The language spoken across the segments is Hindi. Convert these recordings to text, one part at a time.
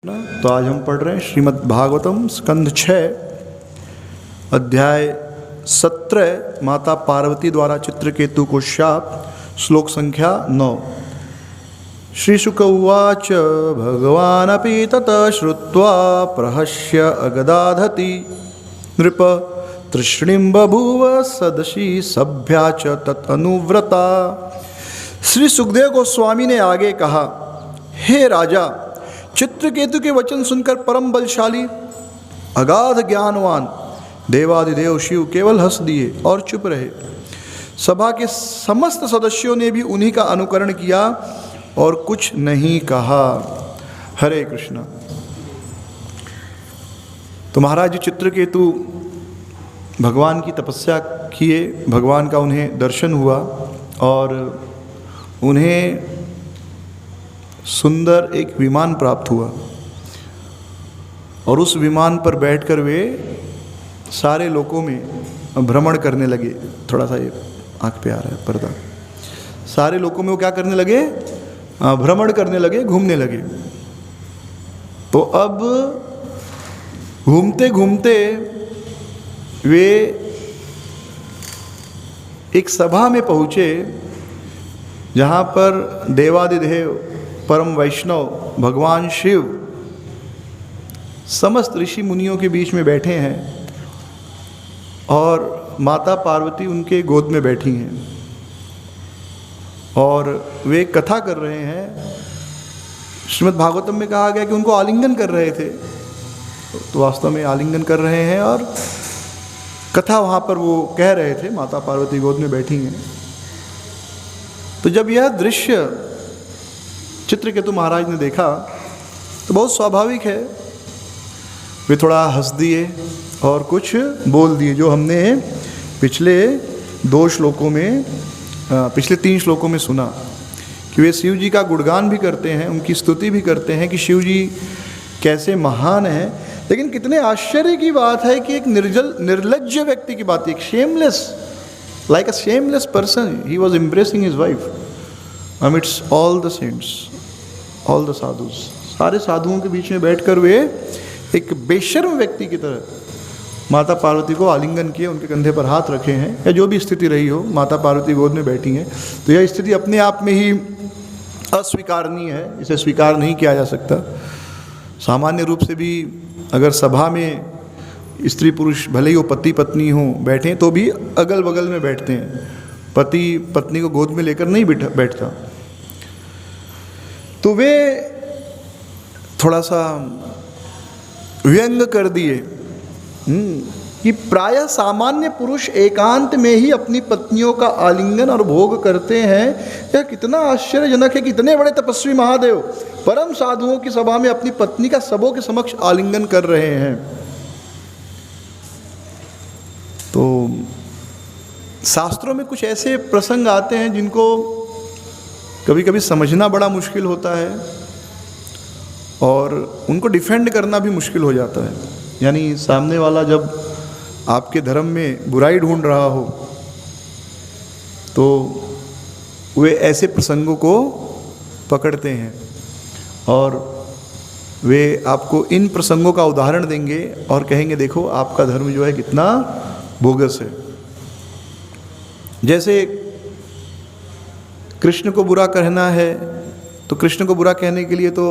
तो आज हम पढ़ रहे हैं श्रीमद् भागवतम स्कंध 6 अध्याय 17 माता पार्वती द्वारा चित्रकेतु को शाप। श्लोक संख्या 9। श्री शुक उवाच भगवानपि ततः श्रुत्वा प्रहस्य अगदाधति नृप तृष्णिं बभूव सदशी सभ्या च तदनुव्रता। श्री सुखदेव गोस्वामी ने आगे कहा, हे राजा, चित्रकेतु के वचन सुनकर परम बलशाली अगाध ज्ञानवान देवादिदेव शिव केवल हंस दिए और चुप रहे। सभा के समस्त सदस्यों ने भी उन्हीं का अनुकरण किया और कुछ नहीं कहा। हरे कृष्णा। तो महाराज चित्रकेतु भगवान की तपस्या किए, भगवान का उन्हें दर्शन हुआ और उन्हें सुंदर एक विमान प्राप्त हुआ और उस विमान पर बैठकर वे सारे लोकों में भ्रमण करने लगे। थोड़ा सा ये आँख पे आ रहा है पर्दा। सारे लोकों में वो क्या करने लगे? भ्रमण करने लगे, घूमने लगे। तो अब घूमते घूमते वे एक सभा में पहुँचे जहाँ पर देवादिदेव परम वैष्णव भगवान शिव समस्त ऋषि मुनियों के बीच में बैठे हैं और माता पार्वती उनके गोद में बैठी हैं और वे कथा कर रहे हैं। श्रीमद् भागवतम में कहा गया कि उनको आलिंगन कर रहे थे, तो वास्तव में आलिंगन कर रहे हैं और कथा वहाँ पर वो कह रहे थे, माता पार्वती गोद में बैठी हैं। तो जब यह दृश्य चित्रकेतु महाराज ने देखा तो बहुत स्वाभाविक है, वे थोड़ा हंस दिए और कुछ बोल दिए, जो हमने पिछले 2 श्लोकों में, पिछले 3 श्लोकों में सुना कि वे शिव जी का गुणगान भी करते हैं, उनकी स्तुति भी करते हैं कि शिव जी कैसे महान हैं। लेकिन कितने आश्चर्य की बात है कि एक निर्लज्ज व्यक्ति की बात, एक shameless, like a shameless person, he was embracing his wife amidst all the saints, all the sadhus। सारे साधुओं के बीच में बैठकर वे एक बेशर्म व्यक्ति की तरह माता पार्वती को आलिंगन किए, उनके कंधे पर हाथ रखे हैं, या जो भी स्थिति रही हो, माता पार्वती गोद में बैठी हैं। तो यह स्थिति अपने आप में ही अस्वीकारनीय है, इसे स्वीकार नहीं किया जा सकता। सामान्य रूप से भी अगर सभा में स्त्री पुरुष भले ही वो पति पत्नी हो बैठे तो भी अगल बगल में बैठते हैं, पति पत्नी को गोद में लेकर नहीं बैठता। तो वे थोड़ा सा व्यंग कर दिए कि प्रायः सामान्य पुरुष एकांत में ही अपनी पत्नियों का आलिंगन और भोग करते हैं। यह कितना आश्चर्यजनक है कि इतने बड़े तपस्वी महादेव परम साधुओं की सभा में अपनी पत्नी का सबों के समक्ष आलिंगन कर रहे हैं। तो शास्त्रों में कुछ ऐसे प्रसंग आते हैं जिनको कभी कभी समझना बड़ा मुश्किल होता है और उनको डिफेंड करना भी मुश्किल हो जाता है। यानी सामने वाला जब आपके धर्म में बुराई ढूंढ रहा हो तो वे ऐसे प्रसंगों को पकड़ते हैं और वे आपको इन प्रसंगों का उदाहरण देंगे और कहेंगे, देखो आपका धर्म जो है कितना बोगस है। जैसे कृष्ण को बुरा कहना है तो कृष्ण को बुरा कहने के लिए तो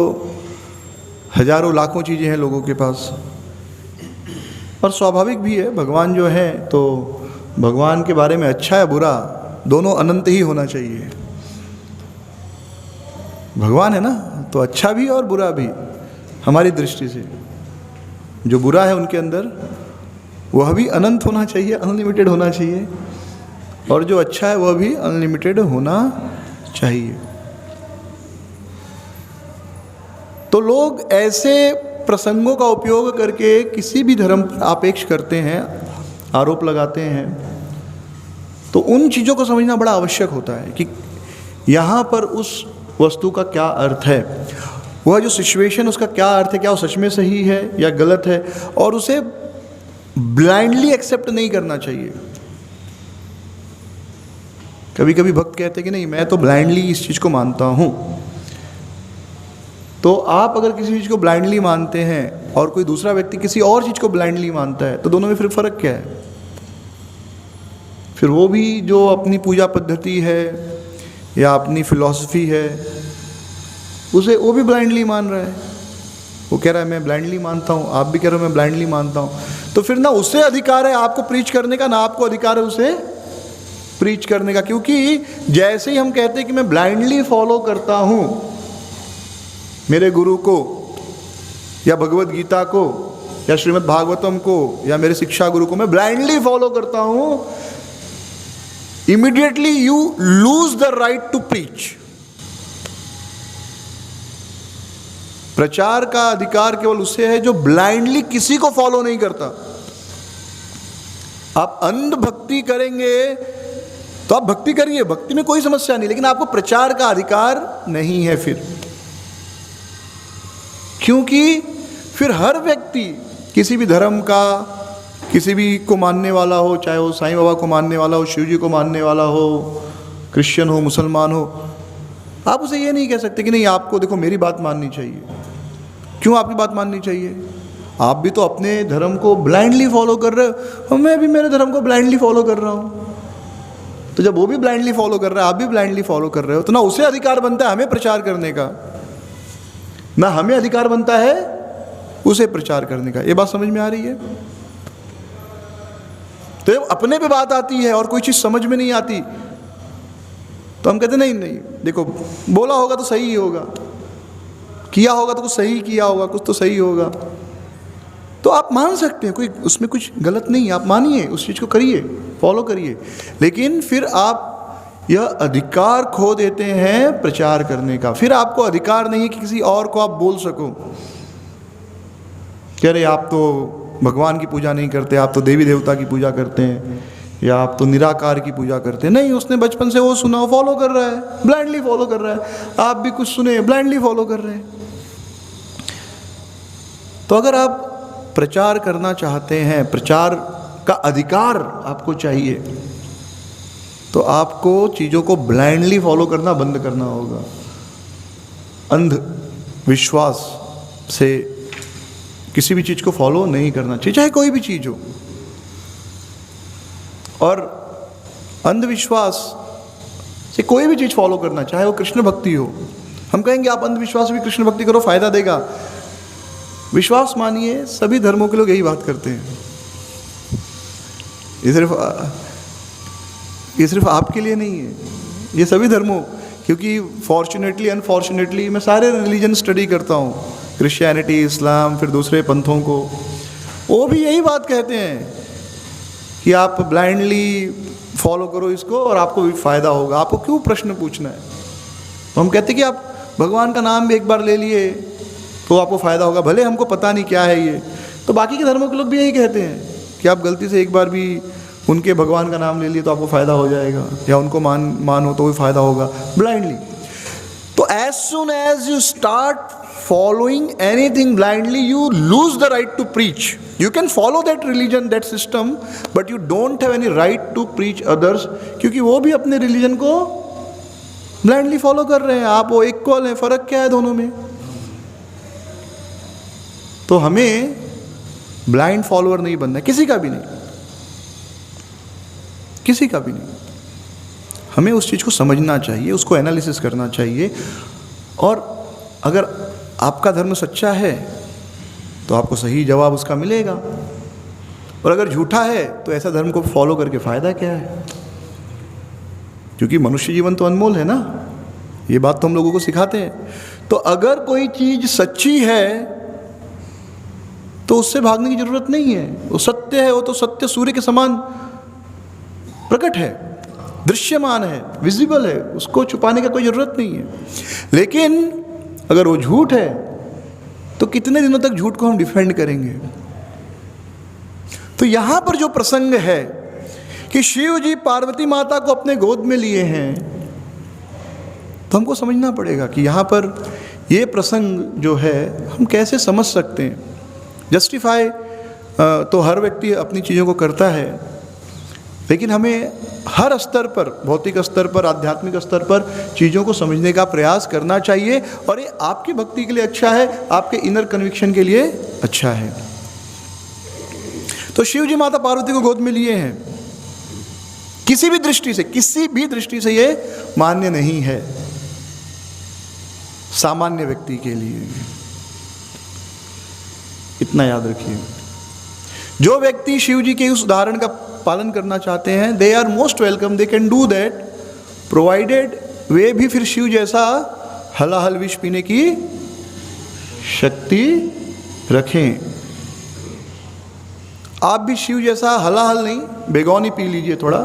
हजारों लाखों चीज़ें हैं लोगों के पास, और स्वाभाविक भी है। भगवान जो है तो भगवान के बारे में अच्छा या बुरा दोनों अनंत ही होना चाहिए। भगवान है ना, तो अच्छा भी और बुरा भी हमारी दृष्टि से। जो बुरा है उनके अंदर वह भी अनंत होना चाहिए, अनलिमिटेड होना चाहिए, और जो अच्छा है वह भी अनलिमिटेड होना चाहिए। तो लोग ऐसे प्रसंगों का उपयोग करके किसी भी धर्म आपेक्ष करते हैं, आरोप लगाते हैं। तो उन चीज़ों को समझना बड़ा आवश्यक होता है कि यहाँ पर उस वस्तु का क्या अर्थ है, वह जो सिचुएशन उसका क्या अर्थ है, क्या वो सच में सही है या गलत है, और उसे ब्लाइंडली एक्सेप्ट नहीं करना चाहिए। कभी कभी भक्त कहते हैं कि नहीं, मैं तो ब्लाइंडली इस चीज़ को मानता हूँ। तो आप अगर किसी चीज़ को ब्लाइंडली मानते हैं और कोई दूसरा व्यक्ति किसी और चीज़ को ब्लाइंडली मानता है, तो दोनों में फिर फ़र्क क्या है? फिर वो भी जो अपनी पूजा पद्धति है या अपनी फिलॉसफी है, उसे वो भी ब्लाइंडली मान रहा है। वो कह रहा है मैं ब्लाइंडली मानता हूँ, आप भी कह रहे हो मैं ब्लाइंडली मानता हूँ। तो फिर ना उसे अधिकार है आपको प्रीच करने का, ना आपको अधिकार है उसे प्रीच करने का। क्योंकि जैसे ही हम कहते हैं कि मैं ब्लाइंडली फॉलो करता हूँ मेरे गुरु को या भगवत गीता को या श्रीमद् भागवतम को या मेरे शिक्षा गुरु को मैं ब्लाइंडली फॉलो करता हूँ, immediately you lose the right to preach. प्रचार का अधिकार केवल उसे है जो ब्लाइंडली किसी को फॉलो नहीं करता। आप अंध भक्ति करेंगे तो आप भक्ति करिए, भक्ति में कोई समस्या नहीं, लेकिन आपको प्रचार का अधिकार नहीं है फिर। क्योंकि फिर हर व्यक्ति किसी भी धर्म का, किसी भी को मानने वाला हो, चाहे वो साईं बाबा को मानने वाला हो, शिव जी को मानने वाला हो, क्रिश्चियन हो, मुसलमान हो, आप उसे ये नहीं कह सकते कि नहीं आपको देखो मेरी बात माननी चाहिए। क्यों आपकी बात माननी चाहिए? आप भी तो अपने धर्म को ब्लाइंडली फॉलो कर रहे हो, मैं भी मेरे धर्म को ब्लाइंडली फॉलो कर रहा हूँ। तो जब वो भी ब्लाइंडली फॉलो कर रहा है, आप भी ब्लाइंडली फॉलो कर रहे हो, तो ना उसे अधिकार बनता है हमें प्रचार करने का, ना हमें अधिकार बनता है उसे प्रचार करने का। ये बात समझ में आ रही है? तो जब अपने पे बात आती है और कोई चीज़ समझ में नहीं आती, तो हम कहते नहीं नहीं देखो बोला होगा तो सही ही होगा, किया होगा तो कुछ सही किया होगा, कुछ तो सही होगा। तो आप मान सकते हैं, कोई उसमें कुछ गलत नहीं है, आप मानिए, उस चीज़ को करिए, फॉलो करिए। लेकिन फिर आप यह अधिकार खो देते हैं प्रचार करने का। फिर आपको अधिकार नहीं कि किसी और को आप बोल सको कि अरे आप तो भगवान की पूजा नहीं करते, आप तो देवी देवता की पूजा करते हैं, या आप तो निराकार की पूजा करते हैं। नहीं, उसने बचपन से वो सुना, फॉलो कर रहा है, ब्लाइंडली फॉलो कर रहा है। आप भी कुछ सुने, ब्लाइंडली फॉलो कर रहे हैं। तो अगर आप प्रचार करना चाहते हैं, प्रचार का अधिकार आपको चाहिए, तो आपको चीज़ों को ब्लाइंडली फॉलो करना बंद करना होगा। अंध विश्वास से किसी भी चीज़ को फॉलो नहीं करना चाहिए, चाहे कोई भी चीज़ हो। और अंधविश्वास से कोई भी चीज़ फॉलो करना, चाहे वो कृष्ण भक्ति हो, हम कहेंगे आप अंधविश्वास भी कृष्ण भक्ति करो, फायदा देगा। विश्वास मानिए, सभी धर्मों के लोग यही बात करते हैं। ये सिर्फ आपके लिए नहीं है, ये सभी धर्मों, क्योंकि फॉर्चुनेटली अनफॉर्चुनेटली मैं सारे रिलीजन स्टडी करता हूँ, क्रिश्चियनिटी, इस्लाम, फिर दूसरे पंथों को, वो भी यही बात कहते हैं कि आप ब्लाइंडली फॉलो करो इसको और आपको भी फ़ायदा होगा। आपको क्यों प्रश्न पूछना है? तो हम कहते हैं कि आप भगवान का नाम भी एक बार ले लिए तो आपको फ़ायदा होगा, भले हमको पता नहीं क्या है ये। तो बाकी के धर्मों के लोग भी यही कहते हैं कि आप गलती से एक बार भी उनके भगवान का नाम ले लिए तो आपको फ़ायदा हो जाएगा, या उनको मानो तो भी फ़ायदा होगा, ब्लाइंडली। तो as soon as you start following anything blindly, you lose the right to preach. You can follow that religion, that system, but you don't have any right to preach others, क्योंकि वो भी अपने रिलीजन को ब्लाइंडली फॉलो कर रहे हैं, आप वो इक्वल हैं। फ़र्क क्या है दोनों में? तो हमें ब्लाइंड फॉलोअर नहीं बनना, किसी का भी नहीं, किसी का भी नहीं। हमें उस चीज़ को समझना चाहिए, उसको एनालिसिस करना चाहिए, और अगर आपका धर्म सच्चा है तो आपको सही जवाब उसका मिलेगा, और अगर झूठा है तो ऐसा धर्म को फॉलो करके फ़ायदा क्या है? क्योंकि मनुष्य जीवन तो अनमोल है ना, ये बात तो हम लोगों को सिखाते हैं। तो अगर कोई चीज़ सच्ची है तो उससे भागने की ज़रूरत नहीं है। वो सत्य है, वो तो सत्य सूर्य के समान प्रकट है, दृश्यमान है, विजिबल है, उसको छुपाने का कोई ज़रूरत नहीं है। लेकिन अगर वो झूठ है तो कितने दिनों तक झूठ को हम डिफेंड करेंगे? तो यहाँ पर जो प्रसंग है कि शिव जी पार्वती माता को अपने गोद में लिए हैं, तो हमको समझना पड़ेगा कि यहाँ पर ये प्रसंग जो है हम कैसे समझ सकते हैं। जस्टिफाई तो हर व्यक्ति अपनी चीज़ों को करता है, लेकिन हमें हर स्तर पर, भौतिक स्तर पर, आध्यात्मिक स्तर पर चीज़ों को समझने का प्रयास करना चाहिए, और ये आपकी भक्ति के लिए अच्छा है, आपके इनर कन्विक्शन के लिए अच्छा है। तो शिव जी माता पार्वती को गोद में लिए हैं। किसी भी दृष्टि से ये मान्य नहीं है सामान्य व्यक्ति के लिए, इतना याद रखिए। जो व्यक्ति शिव जी के उस उदाहरण का पालन करना चाहते हैं, they are most welcome, they can do that, provided वे भी फिर शिव जैसा हलाहल विष पीने की शक्ति रखें। आप भी शिव जैसा हलाहल नहीं, बेगौन ही पी लीजिए थोड़ा।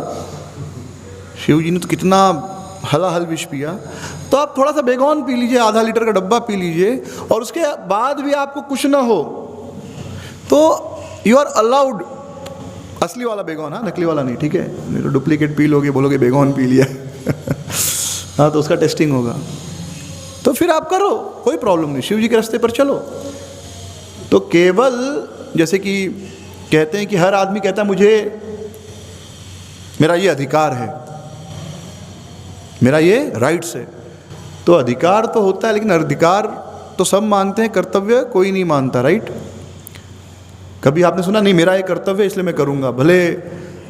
शिव जी ने तो कितना हलाहल विष पिया, तो आप थोड़ा सा बेगौन पी लीजिए, आधा लीटर का डब्बा पी लीजिए, और उसके बाद भी आपको कुछ ना हो तो यू आर अलाउड। असली वाला बेगौन, हाँ, नकली वाला नहीं, ठीक है? नहीं तो डुप्लीकेट पी लोगे, बोलोगे बेगौन पी लिया हाँ, तो उसका टेस्टिंग होगा। तो फिर आप करो, कोई प्रॉब्लम नहीं, शिव जी के रास्ते पर चलो। तो केवल जैसे कि कहते हैं कि हर आदमी कहता है मुझे, मेरा ये अधिकार है, मेरा ये राइट्स है। तो अधिकार तो होता है, लेकिन अधिकार तो सब मानते हैं, कर्तव्य कोई नहीं मानता, राइट? कभी आपने सुना नहीं मेरा ये कर्तव्य है इसलिए मैं करूँगा, भले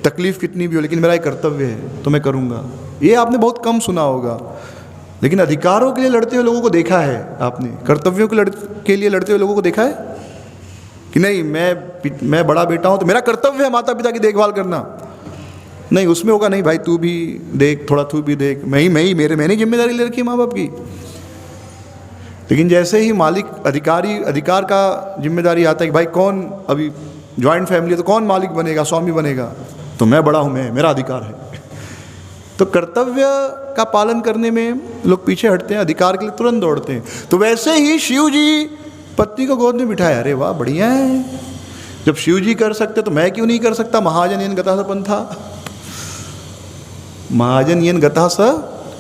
तकलीफ कितनी भी हो, लेकिन मेरा ये कर्तव्य है तो मैं करूँगा? ये आपने बहुत कम सुना होगा। लेकिन अधिकारों के लिए लड़ते हुए लोगों को देखा है आपने, कर्तव्यों के लिए लड़ते हुए लोगों को देखा है कि नहीं, मैं बड़ा बेटा हूँ तो मेरा कर्तव्य है माता पिता की देखभाल करना। नहीं, उसमें होगा नहीं भाई तू भी देख, थोड़ा तू भी देख, मैंने जिम्मेदारी ले रखी है माँ बाप की। लेकिन जैसे ही मालिक अधिकार का जिम्मेदारी आता है कि भाई कौन, अभी जॉइंट फैमिली है तो कौन मालिक बनेगा, स्वामी बनेगा, तो मैं बड़ा हूँ, मेरा अधिकार है। तो कर्तव्य का पालन करने में लोग पीछे हटते हैं, अधिकार के लिए तुरंत दौड़ते हैं। तो वैसे ही शिव जी पत्नी को गोद में बिठाया, अरे वाह बढ़िया है, जब शिव जी कर सकते तो मैं क्यों नहीं कर सकता? महाजन येन गतः स पंथा, महाजन येन गतः स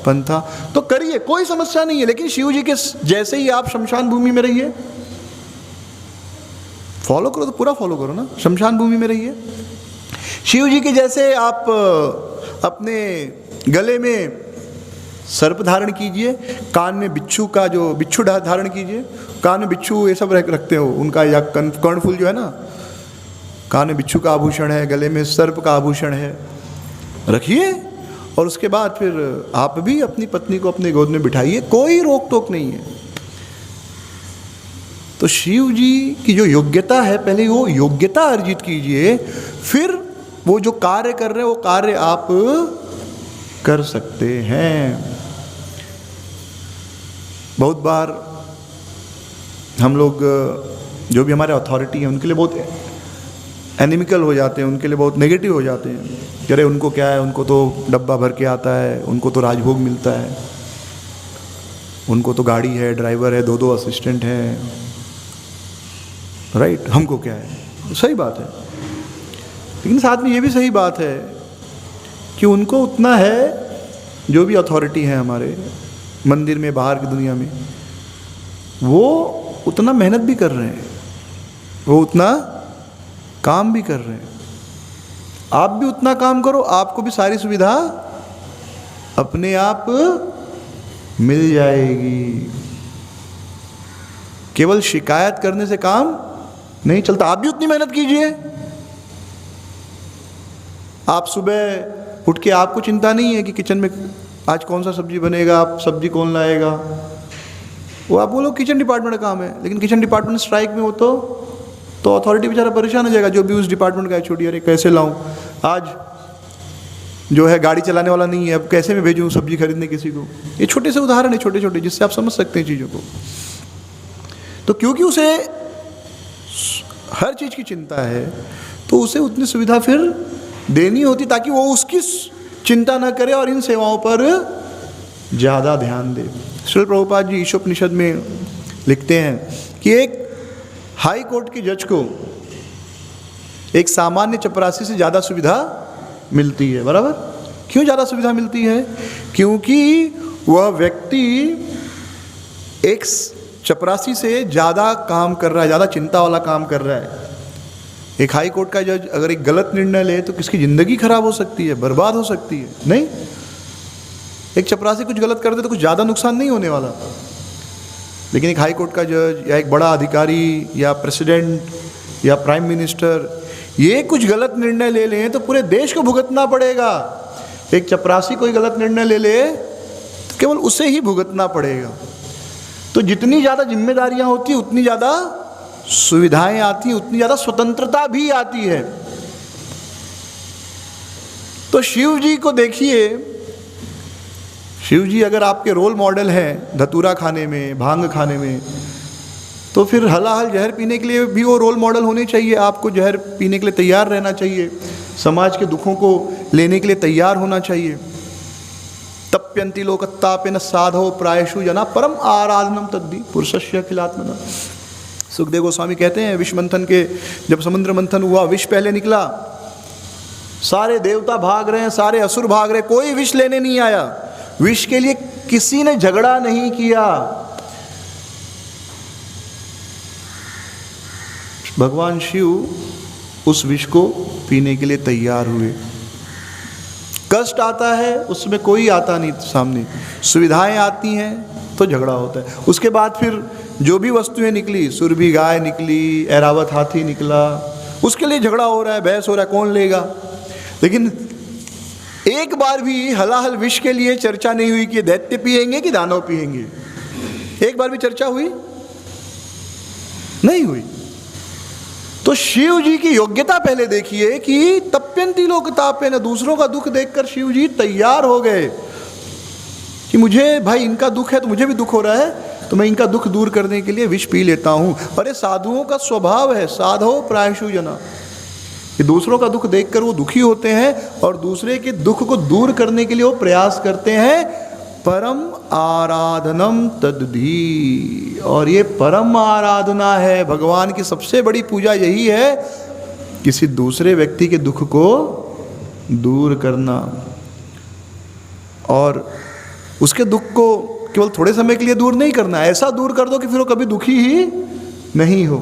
पंथा। तो करिए, कोई समस्या नहीं है। लेकिन शिव जी के जैसे ही आप शमशान भूमि में रहिए, फॉलो करो तो पूरा फॉलो करो ना, शमशान भूमि में रहिए। शिव जी के जैसे आप अपने गले में सर्प धारण कीजिए, कान में बिच्छू धारण कीजिए। कान में बिच्छू ये सब रखते हो उनका, या कर्णफूल जो है ना, कान में बिच्छू का आभूषण है, गले में सर्प का आभूषण है, रखिए। और उसके बाद फिर आप भी अपनी पत्नी को अपने गोद में बिठाइए, कोई रोक टोक नहीं है। तो शिव जी की जो योग्यता है, पहले वो योग्यता अर्जित कीजिए, फिर वो जो कार्य कर रहे हैं वो कार्य आप कर सकते हैं। बहुत बार हम लोग, जो भी हमारे अथॉरिटी हैं, उनके लिए बहुत एनिमिकल हो जाते हैं, उनके लिए बहुत नेगेटिव हो जाते हैं। अरे उनको क्या है, उनको तो डब्बा भर के आता है, उनको तो राजभोग मिलता है, उनको तो गाड़ी है, ड्राइवर है, 2 असिस्टेंट हैं, राइट? हमको क्या है? सही बात है, लेकिन साथ में ये भी सही बात है कि उनको उतना है, जो भी अथॉरिटी है हमारे मंदिर में, बाहर की दुनिया में, वो उतना मेहनत भी कर रहे हैं, वो उतना काम भी कर रहे हैं। आप भी उतना काम करो, आपको भी सारी सुविधा अपने आप मिल जाएगी। केवल शिकायत करने से काम नहीं चलता, आप भी उतनी मेहनत कीजिए। आप सुबह उठ के, आपको चिंता नहीं है कि किचन में आज कौन सा सब्जी बनेगा, आप सब्जी कौन लाएगा, वो आप बोलो किचन डिपार्टमेंट का काम है। लेकिन किचन डिपार्टमेंट स्ट्राइक में हो तो अथॉरिटी बेचारा परेशान हो जाएगा, जो भी उस डिपार्टमेंट का है, छोड़िए, अरे कैसे लाऊं, आज जो है गाड़ी चलाने वाला नहीं है, अब कैसे मैं भेजूं सब्जी खरीदने किसी को। ये छोटे से उदाहरण है, छोटे छोटे, जिससे आप समझ सकते हैं चीज़ों को। तो क्योंकि उसे हर चीज़ की चिंता है, तो उसे उतनी सुविधा फिर देनी होती, ताकि वो उसकी चिंता न करे और इन सेवाओं पर ज़्यादा ध्यान दे। श्रील प्रभुपाद जी ईशोपनिषद में लिखते हैं कि एक हाई कोर्ट के जज को एक सामान्य चपरासी से ज़्यादा सुविधा मिलती है, बराबर? क्यों ज़्यादा सुविधा मिलती है? क्योंकि वह व्यक्ति एक चपरासी से ज़्यादा काम कर रहा है, ज़्यादा चिंता वाला काम कर रहा है। एक हाई कोर्ट का जज अगर एक गलत निर्णय ले तो किसकी ज़िंदगी खराब हो सकती है, बर्बाद हो सकती है। नहीं, एक चपरासी कुछ गलत कर दे तो कुछ ज़्यादा नुकसान नहीं होने वाला, लेकिन एक हाई कोर्ट का जज या एक बड़ा अधिकारी या प्रेसिडेंट या प्राइम मिनिस्टर ये कुछ गलत निर्णय ले लें तो पूरे देश को भुगतना पड़ेगा। एक चपरासी कोई गलत निर्णय ले ले तो केवल उसे ही भुगतना पड़ेगा। तो जितनी ज़्यादा जिम्मेदारियां होती हैं उतनी ज़्यादा सुविधाएं आती हैं, उतनी ज़्यादा स्वतंत्रता भी आती है। तो शिव जी को देखिए, शिव जी अगर आपके रोल मॉडल हैं धतूरा खाने में, भांग खाने में, तो फिर हलाहल जहर पीने के लिए भी वो रोल मॉडल होने चाहिए। आपको जहर पीने के लिए तैयार रहना चाहिए, समाज के दुखों को लेने के लिए तैयार होना चाहिए। तप्यंती लोकत्तापेन साधो प्रायशु जना परम आराधनम तद्धि पुरुषस्य अखिलात्मना। सुखदेव गोस्वामी कहते हैं विष मंथन के, जब समुद्र मंथन हुआ, विष पहले निकला, सारे देवता भाग रहे हैं, सारे असुर भाग रहे, कोई विष लेने नहीं आया। विष के लिए किसी ने झगड़ा नहीं किया। भगवान शिव उस विष को पीने के लिए तैयार हुए। कष्ट आता है उसमें कोई आता नहीं सामने, सुविधाएं आती हैं तो झगड़ा होता है। उसके बाद फिर जो भी वस्तुएं निकली, सुरभि गाय निकली, ऐरावत हाथी निकला, उसके लिए झगड़ा हो रहा है, बहस हो रहा है, कौन लेगा। लेकिन एक बार भी हलाहल विष के लिए चर्चा नहीं हुई कि दैत्य पिएंगे कि दानव पिएंगे। एक बार भी चर्चा हुई नहीं हुई। तो शिव जी की योग्यता पहले देखिए कि तप्यंती लोक तापेन, दूसरों का दुख देखकर शिव जी तैयार हो गए कि मुझे भाई इनका दुख है तो मुझे भी दुख हो रहा है, तो मैं इनका दुख दूर करने के लिए विष पी लेता हूँ। और ये साधुओं का स्वभाव है, साधो प्रायशु जना, कि दूसरों का दुख देखकर वो दुखी होते हैं और दूसरे के दुख को दूर करने के लिए वो प्रयास करते हैं। परम आराधनम तद्धि, और ये परम आराधना है, भगवान की सबसे बड़ी पूजा यही है, किसी दूसरे व्यक्ति के दुख को दूर करना और उसके दुख को केवल थोड़े समय के लिए दूर नहीं करना, ऐसा दूर कर दो कि फिर वो कभी दुखी ही नहीं हो।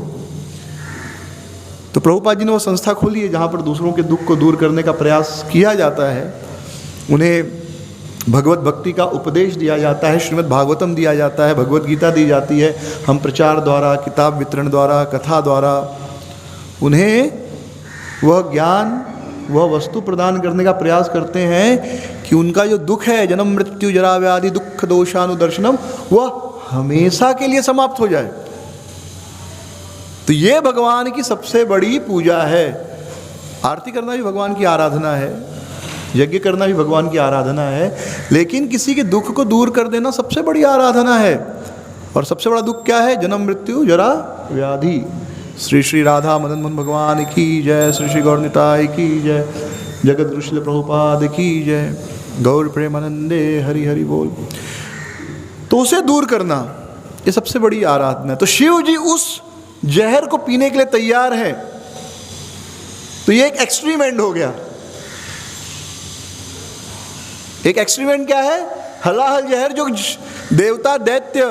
तो प्रभुपाद जी ने वो संस्था खोली है जहाँ पर दूसरों के दुख को दूर करने का प्रयास किया जाता है। उन्हें भगवत भक्ति का उपदेश दिया जाता है, श्रीमद् भागवतम दिया जाता है, भगवत गीता दी जाती है। हम प्रचार द्वारा, किताब वितरण द्वारा, कथा द्वारा उन्हें वह ज्ञान, वह वस्तु प्रदान करने का प्रयास करते हैं कि उनका जो दुख है, जन्म मृत्यु जरा व्याधि दुख दोषानुदर्शनम, वह हमेशा के लिए समाप्त हो जाए। तो ये भगवान की सबसे बड़ी पूजा है। आरती करना भी भगवान की आराधना है, यज्ञ करना भी भगवान की आराधना है, लेकिन किसी के दुख को दूर कर देना सबसे बड़ी आराधना है। और सबसे बड़ा दुख क्या है? जन्म मृत्यु जरा व्याधि। श्री श्री राधा मदन मोहन भगवान की जय, श्री श्री गौर निताय की जय, जगत गुरु श्रील प्रभुपाद की जय, गौर प्रेमानंदे हरि हरि बोल। तो उसे दूर करना ये सबसे बड़ी आराधना है। तो शिव जी उस जहर को पीने के लिए तैयार है। तो ये एक एक्सट्रीम एंड हो गया। एक एक्सट्रीम क्या है? हलाहल जहर जो देवता दैत्य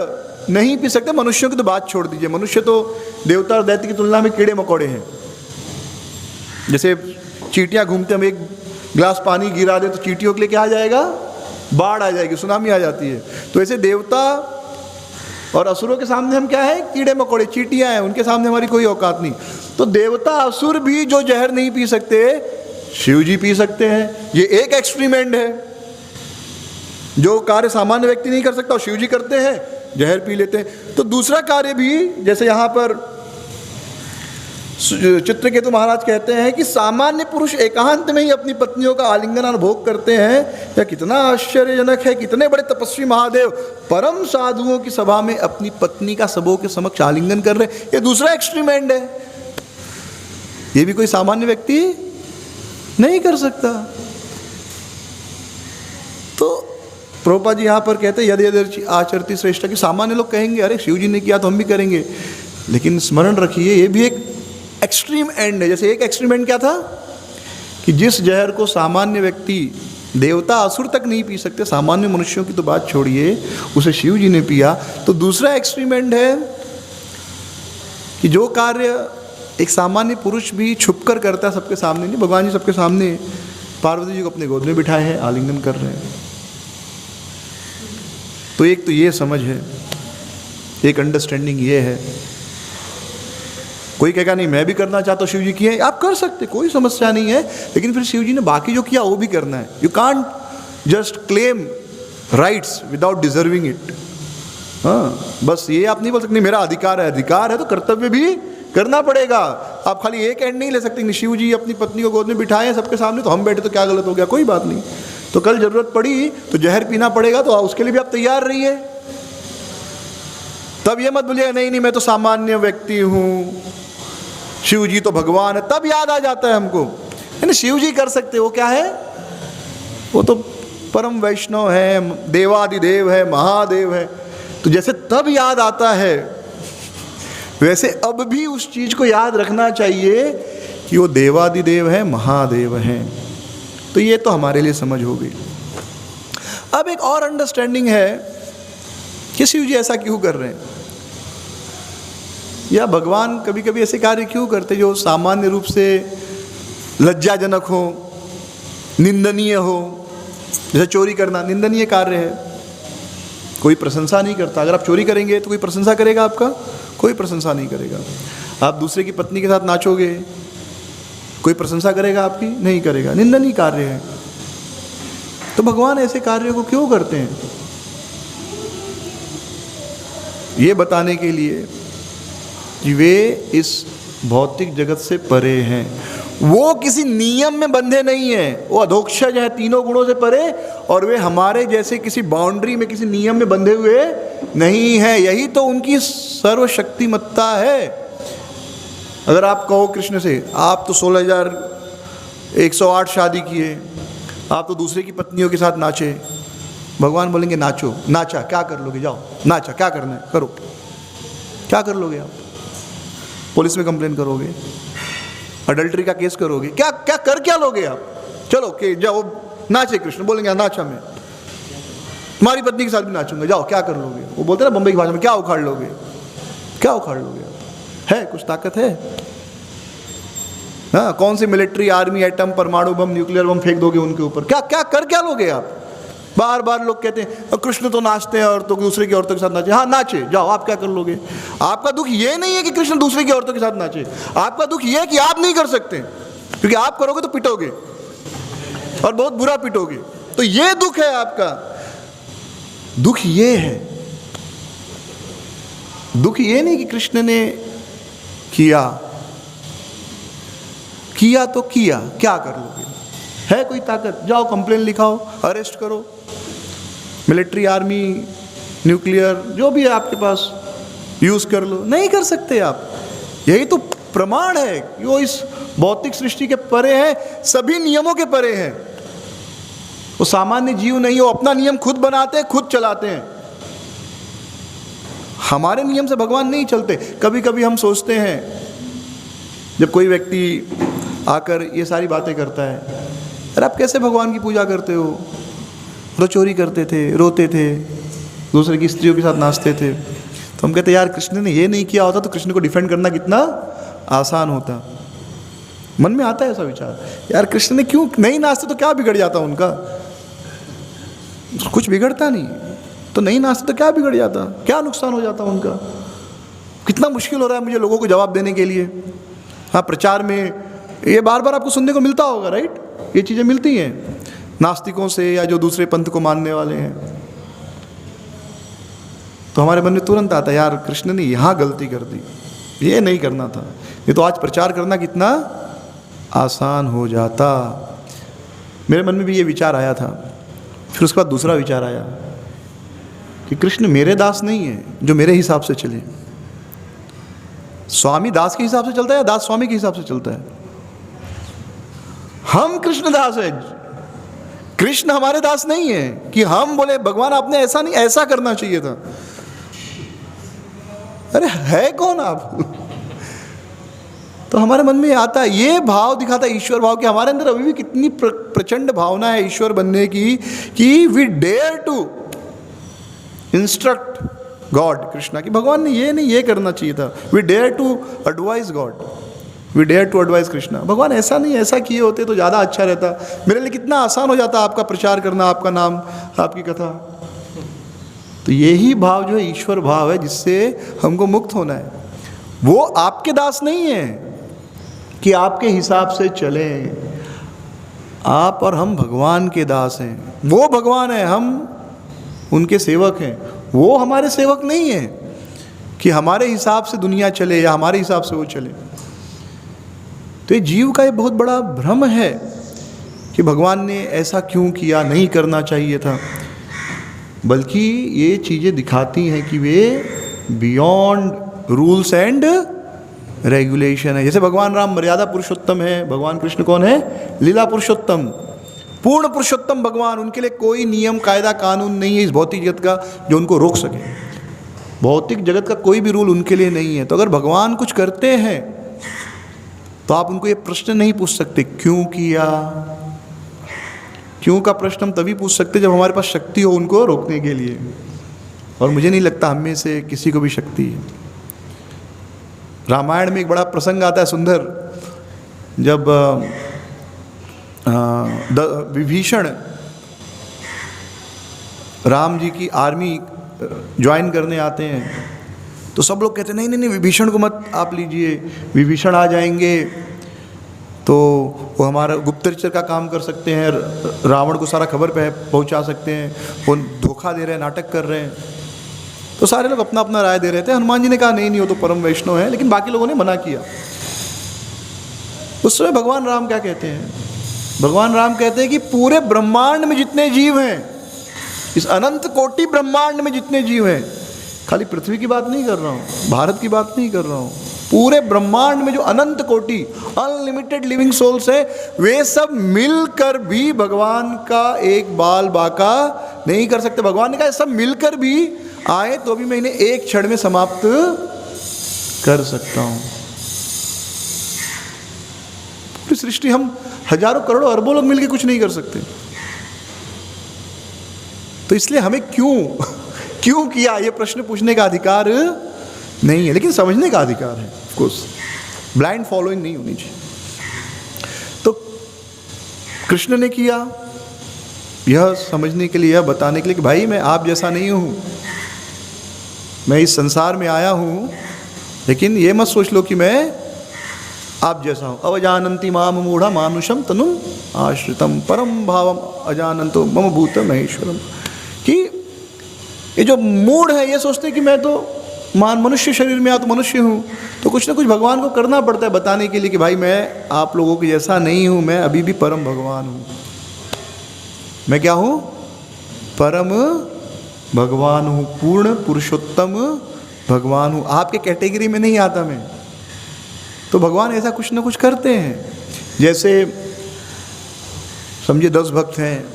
नहीं पी सकते। मनुष्यों की तो बात छोड़ दीजिए, मनुष्य तो देवता और दैत्य की तुलना में कीड़े मकोड़े हैं। जैसे चींटियां घूमते, हम एक गिलास पानी गिरा दे तो चींटियों के लिए क्या आ जाएगा? बाढ़ आ जाएगी, सुनामी आ जाती है। तो ऐसे देवता और असुरों के सामने हम क्या है? कीड़े मकोड़े, चींटियां हैं, उनके सामने हमारी कोई औकात नहीं। तो देवता असुर भी जो जहर नहीं पी सकते, शिव जी पी सकते हैं। ये एक एक्सट्रीम एंड है। जो कार्य सामान्य व्यक्ति नहीं कर सकता और शिव जी करते हैं, जहर पी लेते हैं। तो दूसरा कार्य भी, जैसे यहाँ पर चित्रकेतु महाराज कहते हैं कि सामान्य पुरुष एकांत में ही अपनी पत्नियों का आलिंगन और भोग करते हैं, यह कितना आश्चर्यजनक है। कितने बड़े तपस्वी महादेव परम साधुओं की सभा में अपनी पत्नी का सबों के समक्ष आलिंगन कर रहे हैं। ये दूसरा एक्सट्रीम एंड है। ये भी कोई सामान्य व्यक्ति नहीं कर सकता। तो प्रभुपाद जी यहाँ पर कहते हैं यदि यदि आचरति श्रेष्ठ, कि सामान्य लोग कहेंगे अरे शिव जी ने किया तो हम भी करेंगे, लेकिन स्मरण रखिए ये भी एक एक्सट्रीम एंड है। जैसे एक एक्सट्रीम एंड क्या था कि जिस जहर को सामान्य व्यक्ति, देवता असुर तक नहीं पी सकते, सामान्य मनुष्यों की तो बात छोड़िए, उसे शिव जी ने पिया। तो दूसरा एक्सट्रीम एंड है कि जो कार्य एक सामान्य पुरुष भी छुप कर करता है सबके सामने नहीं, भगवान जी सबके सामने पार्वती जी को अपने गोद में बिठाए हैं, आलिंगन कर रहे हैं। तो एक तो ये समझ है, एक अंडरस्टैंडिंग ये है। कोई कहेगा नहीं मैं भी करना चाहता हूँ, शिव जी किए, आप कर सकते, कोई समस्या नहीं है, लेकिन फिर शिव जी ने बाकी जो किया वो भी करना है। You can't just claim rights without deserving it. हाँ, बस ये आप नहीं बोल सकते मेरा अधिकार है, अधिकार है तो कर्तव्य भी करना पड़ेगा। आप खाली एक एंड नहीं ले सकते, शिव जी अपनी पत्नी को गोद में बिठाए सबके सामने, तो हम बैठे तो क्या गलत हो गया, कोई बात नहीं। तो कल जरूरत पड़ी तो जहर पीना पड़ेगा, तो उसके लिए भी आप तैयार रहिए। तब ये मत बोलिए नहीं मैं तो सामान्य व्यक्ति हूँ, शिव जी तो भगवान है। तब याद आ जाता है हमको, यानी शिव जी कर सकते, वो क्या है, वो तो परम वैष्णव है, देवादिदेव है, महादेव है। तो जैसे तब याद आता है, वैसे अब भी उस चीज को याद रखना चाहिए कि वो देवादिदेव है, महादेव है। तो ये तो हमारे लिए समझ हो गई। अब एक और अंडरस्टैंडिंग है कि शिव जी ऐसा क्यों कर रहे हैं, या भगवान कभी कभी ऐसे कार्य क्यों करते जो सामान्य रूप से लज्जाजनक हो, निंदनीय हो। जैसे चोरी करना निंदनीय कार्य है, कोई प्रशंसा नहीं करता। अगर आप चोरी करेंगे तो कोई प्रशंसा करेगा आपका, कोई प्रशंसा नहीं करेगा। आप दूसरे की पत्नी के साथ नाचोगे, कोई प्रशंसा करेगा आपकी, नहीं करेगा, निंदनीय कार्य है। तो भगवान ऐसे कार्यों को क्यों करते हैं, ये बताने के लिए कि वे इस भौतिक जगत से परे हैं। वो किसी नियम में बंधे नहीं हैं, वो अधोक्षज है, तीनों गुणों से परे, और वे हमारे जैसे किसी बाउंड्री में, किसी नियम में बंधे हुए नहीं है। यही तो उनकी सर्वशक्तिमत्ता है। अगर आप कहो कृष्ण से आप तो 16,108 शादी किए, आप तो दूसरे की पत्नियों के साथ नाचे, भगवान बोलेंगे नाचो, नाचा क्या कर लोगे, जाओ नाचा क्या करना है करो, क्या कर लोगे आप, पुलिस में कंप्लेन करोगे, अडल्ट्री का केस करोगे, क्या क्या कर क्या लोगे आप, चलो कि जाओ नाचे, कृष्ण बोलेंगे नाचा मैं, तुम्हारी पत्नी के साथ भी नाचूंगा, जाओ क्या कर लोगे। वो बोलते ना बम्बई की भाषा में, क्या उखाड़ लोगे, क्या उखाड़ लोगे आप, है कुछ ताकत है? हाँ, कौन सी मिलिट्री, आर्मी, एटम, परमाणु बम, न्यूक्लियर बम फेंक दोगे उनके ऊपर, क्या क्या कर क्या लोगे आप? बार बार लोग कहते हैं कृष्ण तो नाचते हैं और तो दूसरे की औरतों के साथ नाचे, हाँ नाचे, जाओ आप क्या कर लोगे? आपका दुख ये नहीं है कि कृष्ण दूसरे की औरतों के साथ नाचे, आपका दुख ये है कि आप नहीं कर सकते, क्योंकि आप करोगे तो पिटोगे और बहुत बुरा पिटोगे। तो ये दुख है आपका, दुख ये है, दुख ये नहीं कि कृष्ण ने किया, किया तो किया, क्या कर लोगे? है कोई ताकत? जाओ कंप्लेन लिखाओ, अरेस्ट करो, मिलिट्री, आर्मी, न्यूक्लियर, जो भी है आपके पास यूज कर लो, नहीं कर सकते आप। यही तो प्रमाण है कि वो इस भौतिक सृष्टि के परे है, सभी नियमों के परे है। वो सामान्य जीव नहीं, वो अपना नियम खुद बनाते हैं, खुद चलाते हैं। हमारे नियम से भगवान नहीं चलते। कभी कभी हम सोचते हैं, जब कोई व्यक्ति आकर ये सारी बातें करता है, अरे आप कैसे भगवान की पूजा करते हो, तो चोरी करते थे, रोते थे, दूसरे की स्त्रियों के साथ नाचते थे। तो हम कहते यार कृष्ण ने ये नहीं किया होता तो कृष्ण को डिफेंड करना कितना आसान होता। मन में आता है ऐसा विचार, यार कृष्ण ने क्यों नहीं नाचते तो क्या बिगड़ जाता उनका, कुछ बिगड़ता नहीं, तो नहीं नाचते तो क्या बिगड़ जाता, क्या नुकसान हो जाता उनका? कितना मुश्किल हो रहा है मुझे लोगों को जवाब देने के लिए। हाँ, प्रचार में ये बार बार आपको सुनने को मिलता होगा, राइट, ये चीज़ें मिलती हैं नास्तिकों से या जो दूसरे पंथ को मानने वाले हैं। तो हमारे मन में तुरंत आता है यार कृष्ण ने यहाँ गलती कर दी, ये नहीं करना था, ये तो आज प्रचार करना कितना आसान हो जाता। मेरे मन में भी ये विचार आया था। फिर उसके बाद दूसरा विचार आया कि कृष्ण मेरे दास नहीं है जो मेरे हिसाब से चले। स्वामी दास के हिसाब से चलता है या दास स्वामी के हिसाब से चलता है? हम कृष्ण दास है, कृष्ण हमारे दास नहीं है कि हम बोले भगवान आपने ऐसा नहीं, ऐसा करना चाहिए था। अरे है कौन आप? तो हमारे मन में आता है, ये भाव दिखाता है ईश्वर भाव, कि हमारे अंदर अभी भी कितनी प्रचंड भावना है ईश्वर बनने की, कि we dare to instruct God, Krishna, कि भगवान ने ये नहीं, ये करना चाहिए था। We dare to advise God, we dare to advice Krishna, भगवान ऐसा नहीं, ऐसा किए होते तो ज़्यादा अच्छा रहता, मेरे लिए कितना आसान हो जाता आपका प्रचार करना, आपका नाम, आपकी कथा। तो यही भाव जो है ईश्वर भाव है जिससे हमको मुक्त होना है। वो आपके दास नहीं है कि आपके हिसाब से चलें, आप और हम भगवान के दास हैं। वो भगवान है, हम उनके सेवक हैं। वो हमारे सेवक नहीं है कि हमारे हिसाब से दुनिया चले या हमारे हिसाब से वो चले। तो ये जीव का ये बहुत बड़ा भ्रम है कि भगवान ने ऐसा क्यों किया, नहीं करना चाहिए था। बल्कि ये चीज़ें दिखाती हैं कि way beyond rules and regulation है। जैसे भगवान राम मर्यादा पुरुषोत्तम है, भगवान कृष्ण कौन है? लीला पुरुषोत्तम, पूर्ण पुरुषोत्तम भगवान। उनके लिए कोई नियम कायदा कानून नहीं है इस भौतिक जगत का जो उनको रोक सके। भौतिक जगत का कोई भी रूल उनके लिए नहीं है। तो अगर भगवान कुछ करते हैं तो आप उनको ये प्रश्न नहीं पूछ सकते क्यों किया। क्यों का प्रश्न हम तभी पूछ सकते जब हमारे पास शक्ति हो उनको रोकने के लिए, और मुझे नहीं लगता हम में से किसी को भी शक्ति है। रामायण में एक बड़ा प्रसंग आता है सुंदर, जब विभीषण राम जी की आर्मी ज्वाइन करने आते हैं तो सब लोग कहते हैं नहीं नहीं नहीं, विभीषण को मत आप लीजिए, विभीषण आ जाएंगे तो वो हमारा गुप्तचर का काम कर सकते हैं, रावण को सारा खबर पहुंचा सकते हैं, वो धोखा दे रहे हैं, नाटक कर रहे हैं। तो सारे लोग अपना अपना राय दे रहे थे। हनुमान जी ने कहा नहीं नहीं, वो तो परम वैष्णव है, लेकिन बाकी लोगों ने मना किया। उस समय भगवान राम क्या कहते हैं? भगवान राम कहते हैं कि पूरे ब्रह्मांड में जितने जीव हैं, इस अनंत कोटि ब्रह्मांड में जितने जीव हैं, खाली पृथ्वी की बात नहीं कर रहा हूँ, भारत की बात नहीं कर रहा हूँ, पूरे ब्रह्मांड में जो अनंत कोटि अनलिमिटेड लिविंग सोल्स है, वे सब मिलकर भी भगवान का एक बाल बाका नहीं कर सकते। भगवान ने कहा सब मिलकर भी आए तो भी मैं इन्हें एक क्षण में समाप्त कर सकता हूं। पूरी सृष्टि हम हजारों करोड़ों अरबों लोग मिलकर कुछ नहीं कर सकते। तो इसलिए हमें क्यों किया ये प्रश्न पूछने का अधिकार नहीं है, लेकिन समझने का अधिकार है। ऑफ कोर्स ब्लाइंड फॉलोइंग नहीं होनी चाहिए। तो कृष्ण ने किया यह समझने के लिए, यह बताने के लिए कि भाई मैं आप जैसा नहीं हूं, मैं इस संसार में आया हूं, लेकिन ये मत सोच लो कि मैं आप जैसा हूं। अवजानन्ति माम मूढ़ा मानुषम तनुम आश्रितम परम भावम अजानन्तो मम भूत महेश्वरम। कि ये जो मूढ़ है ये सोचते हैं कि मैं तो मनुष्य शरीर में तो मनुष्य हूँ, तो कुछ ना कुछ भगवान को करना पड़ता है बताने के लिए कि भाई मैं आप लोगों के जैसा नहीं हूँ, मैं अभी भी परम भगवान हूँ। मैं क्या हूँ? परम भगवान हूँ, पूर्ण पुरुषोत्तम भगवान हूँ, आपके कैटेगरी में नहीं आता मैं। तो भगवान ऐसा कुछ ना कुछ करते हैं। जैसे समझिए 10 भक्त हैं,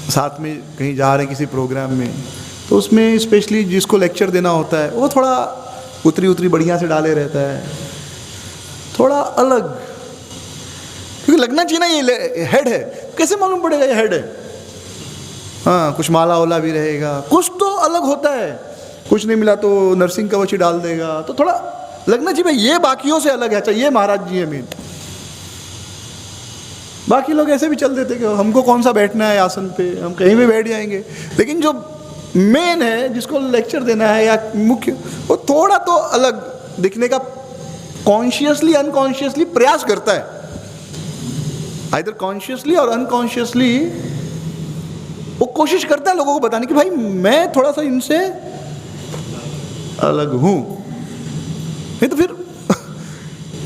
साथ में कहीं जा रहे हैं किसी प्रोग्राम में, तो उसमें स्पेशली जिसको लेक्चर देना होता है वो थोड़ा उतरी बढ़िया से डाले रहता है, थोड़ा अलग, क्योंकि लगना चाहिए ना ये हेड है। कैसे मालूम पड़ेगा ये हेड है? हाँ, कुछ माला वाला भी रहेगा, कुछ तो अलग होता है। कुछ नहीं मिला तो नरसिंह कवच ही डाल देगा, तो थोड़ा लगना चाहिए भाई ये बाकियों से अलग है। अच्छा ये महाराज जी है मेन, बाकी लोग ऐसे भी चल देते कि हमको कौन सा बैठना है आसन पे, हम कहीं भी बैठ जाएंगे। लेकिन जो मेन है जिसको लेक्चर देना है या मुख्य, वो थोड़ा तो अलग दिखने का कॉन्शियसली अनकॉन्शियसली प्रयास करता है। आइदर कॉन्शियसली और अनकॉन्शियसली वो कोशिश करता है लोगों को बताने की भाई मैं थोड़ा सा इनसे अलग हूं। नहीं तो फिर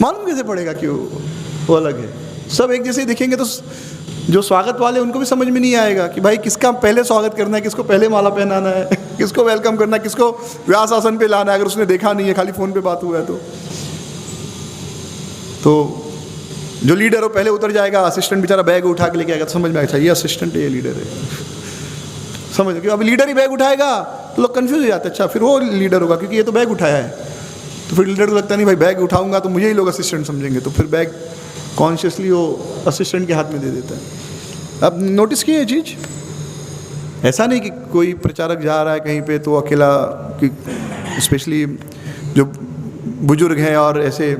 मालूम कैसे पड़ेगा कि वो अलग है? सब एक जैसे ही दिखेंगे तो जो स्वागत वाले उनको भी समझ में नहीं आएगा कि भाई किसका पहले स्वागत करना है, किसको पहले माला पहनाना है, किसको वेलकम करना है, किसको व्यास आसन पे लाना है, अगर उसने देखा नहीं है, खाली फोन पे बात हुआ है तो जो लीडर हो पहले उतर जाएगा, असिस्टेंट बेचारा बैग उठा के लेके आएगा, तो समझ में आएगा ये असिस्टेंट है ये लीडर है। समझ लो कि अभी लीडर ही बैग उठाएगा तो लोग कंफ्यूज हो जाते हैं, अच्छा फिर वो लीडर होगा क्योंकि ये तो बैग उठाया है। तो फिर लीडर को लगता नहीं भाई बैग उठाऊंगा तो मुझे ही लोग असिस्टेंट समझेंगे, तो फिर बैग कॉन्शियसली वो असिस्टेंट के हाथ में दे देता है। अब नोटिस किए ये चीज़? ऐसा नहीं कि कोई प्रचारक जा रहा है कहीं पे तो अकेला, कि स्पेशली जो बुजुर्ग हैं और ऐसे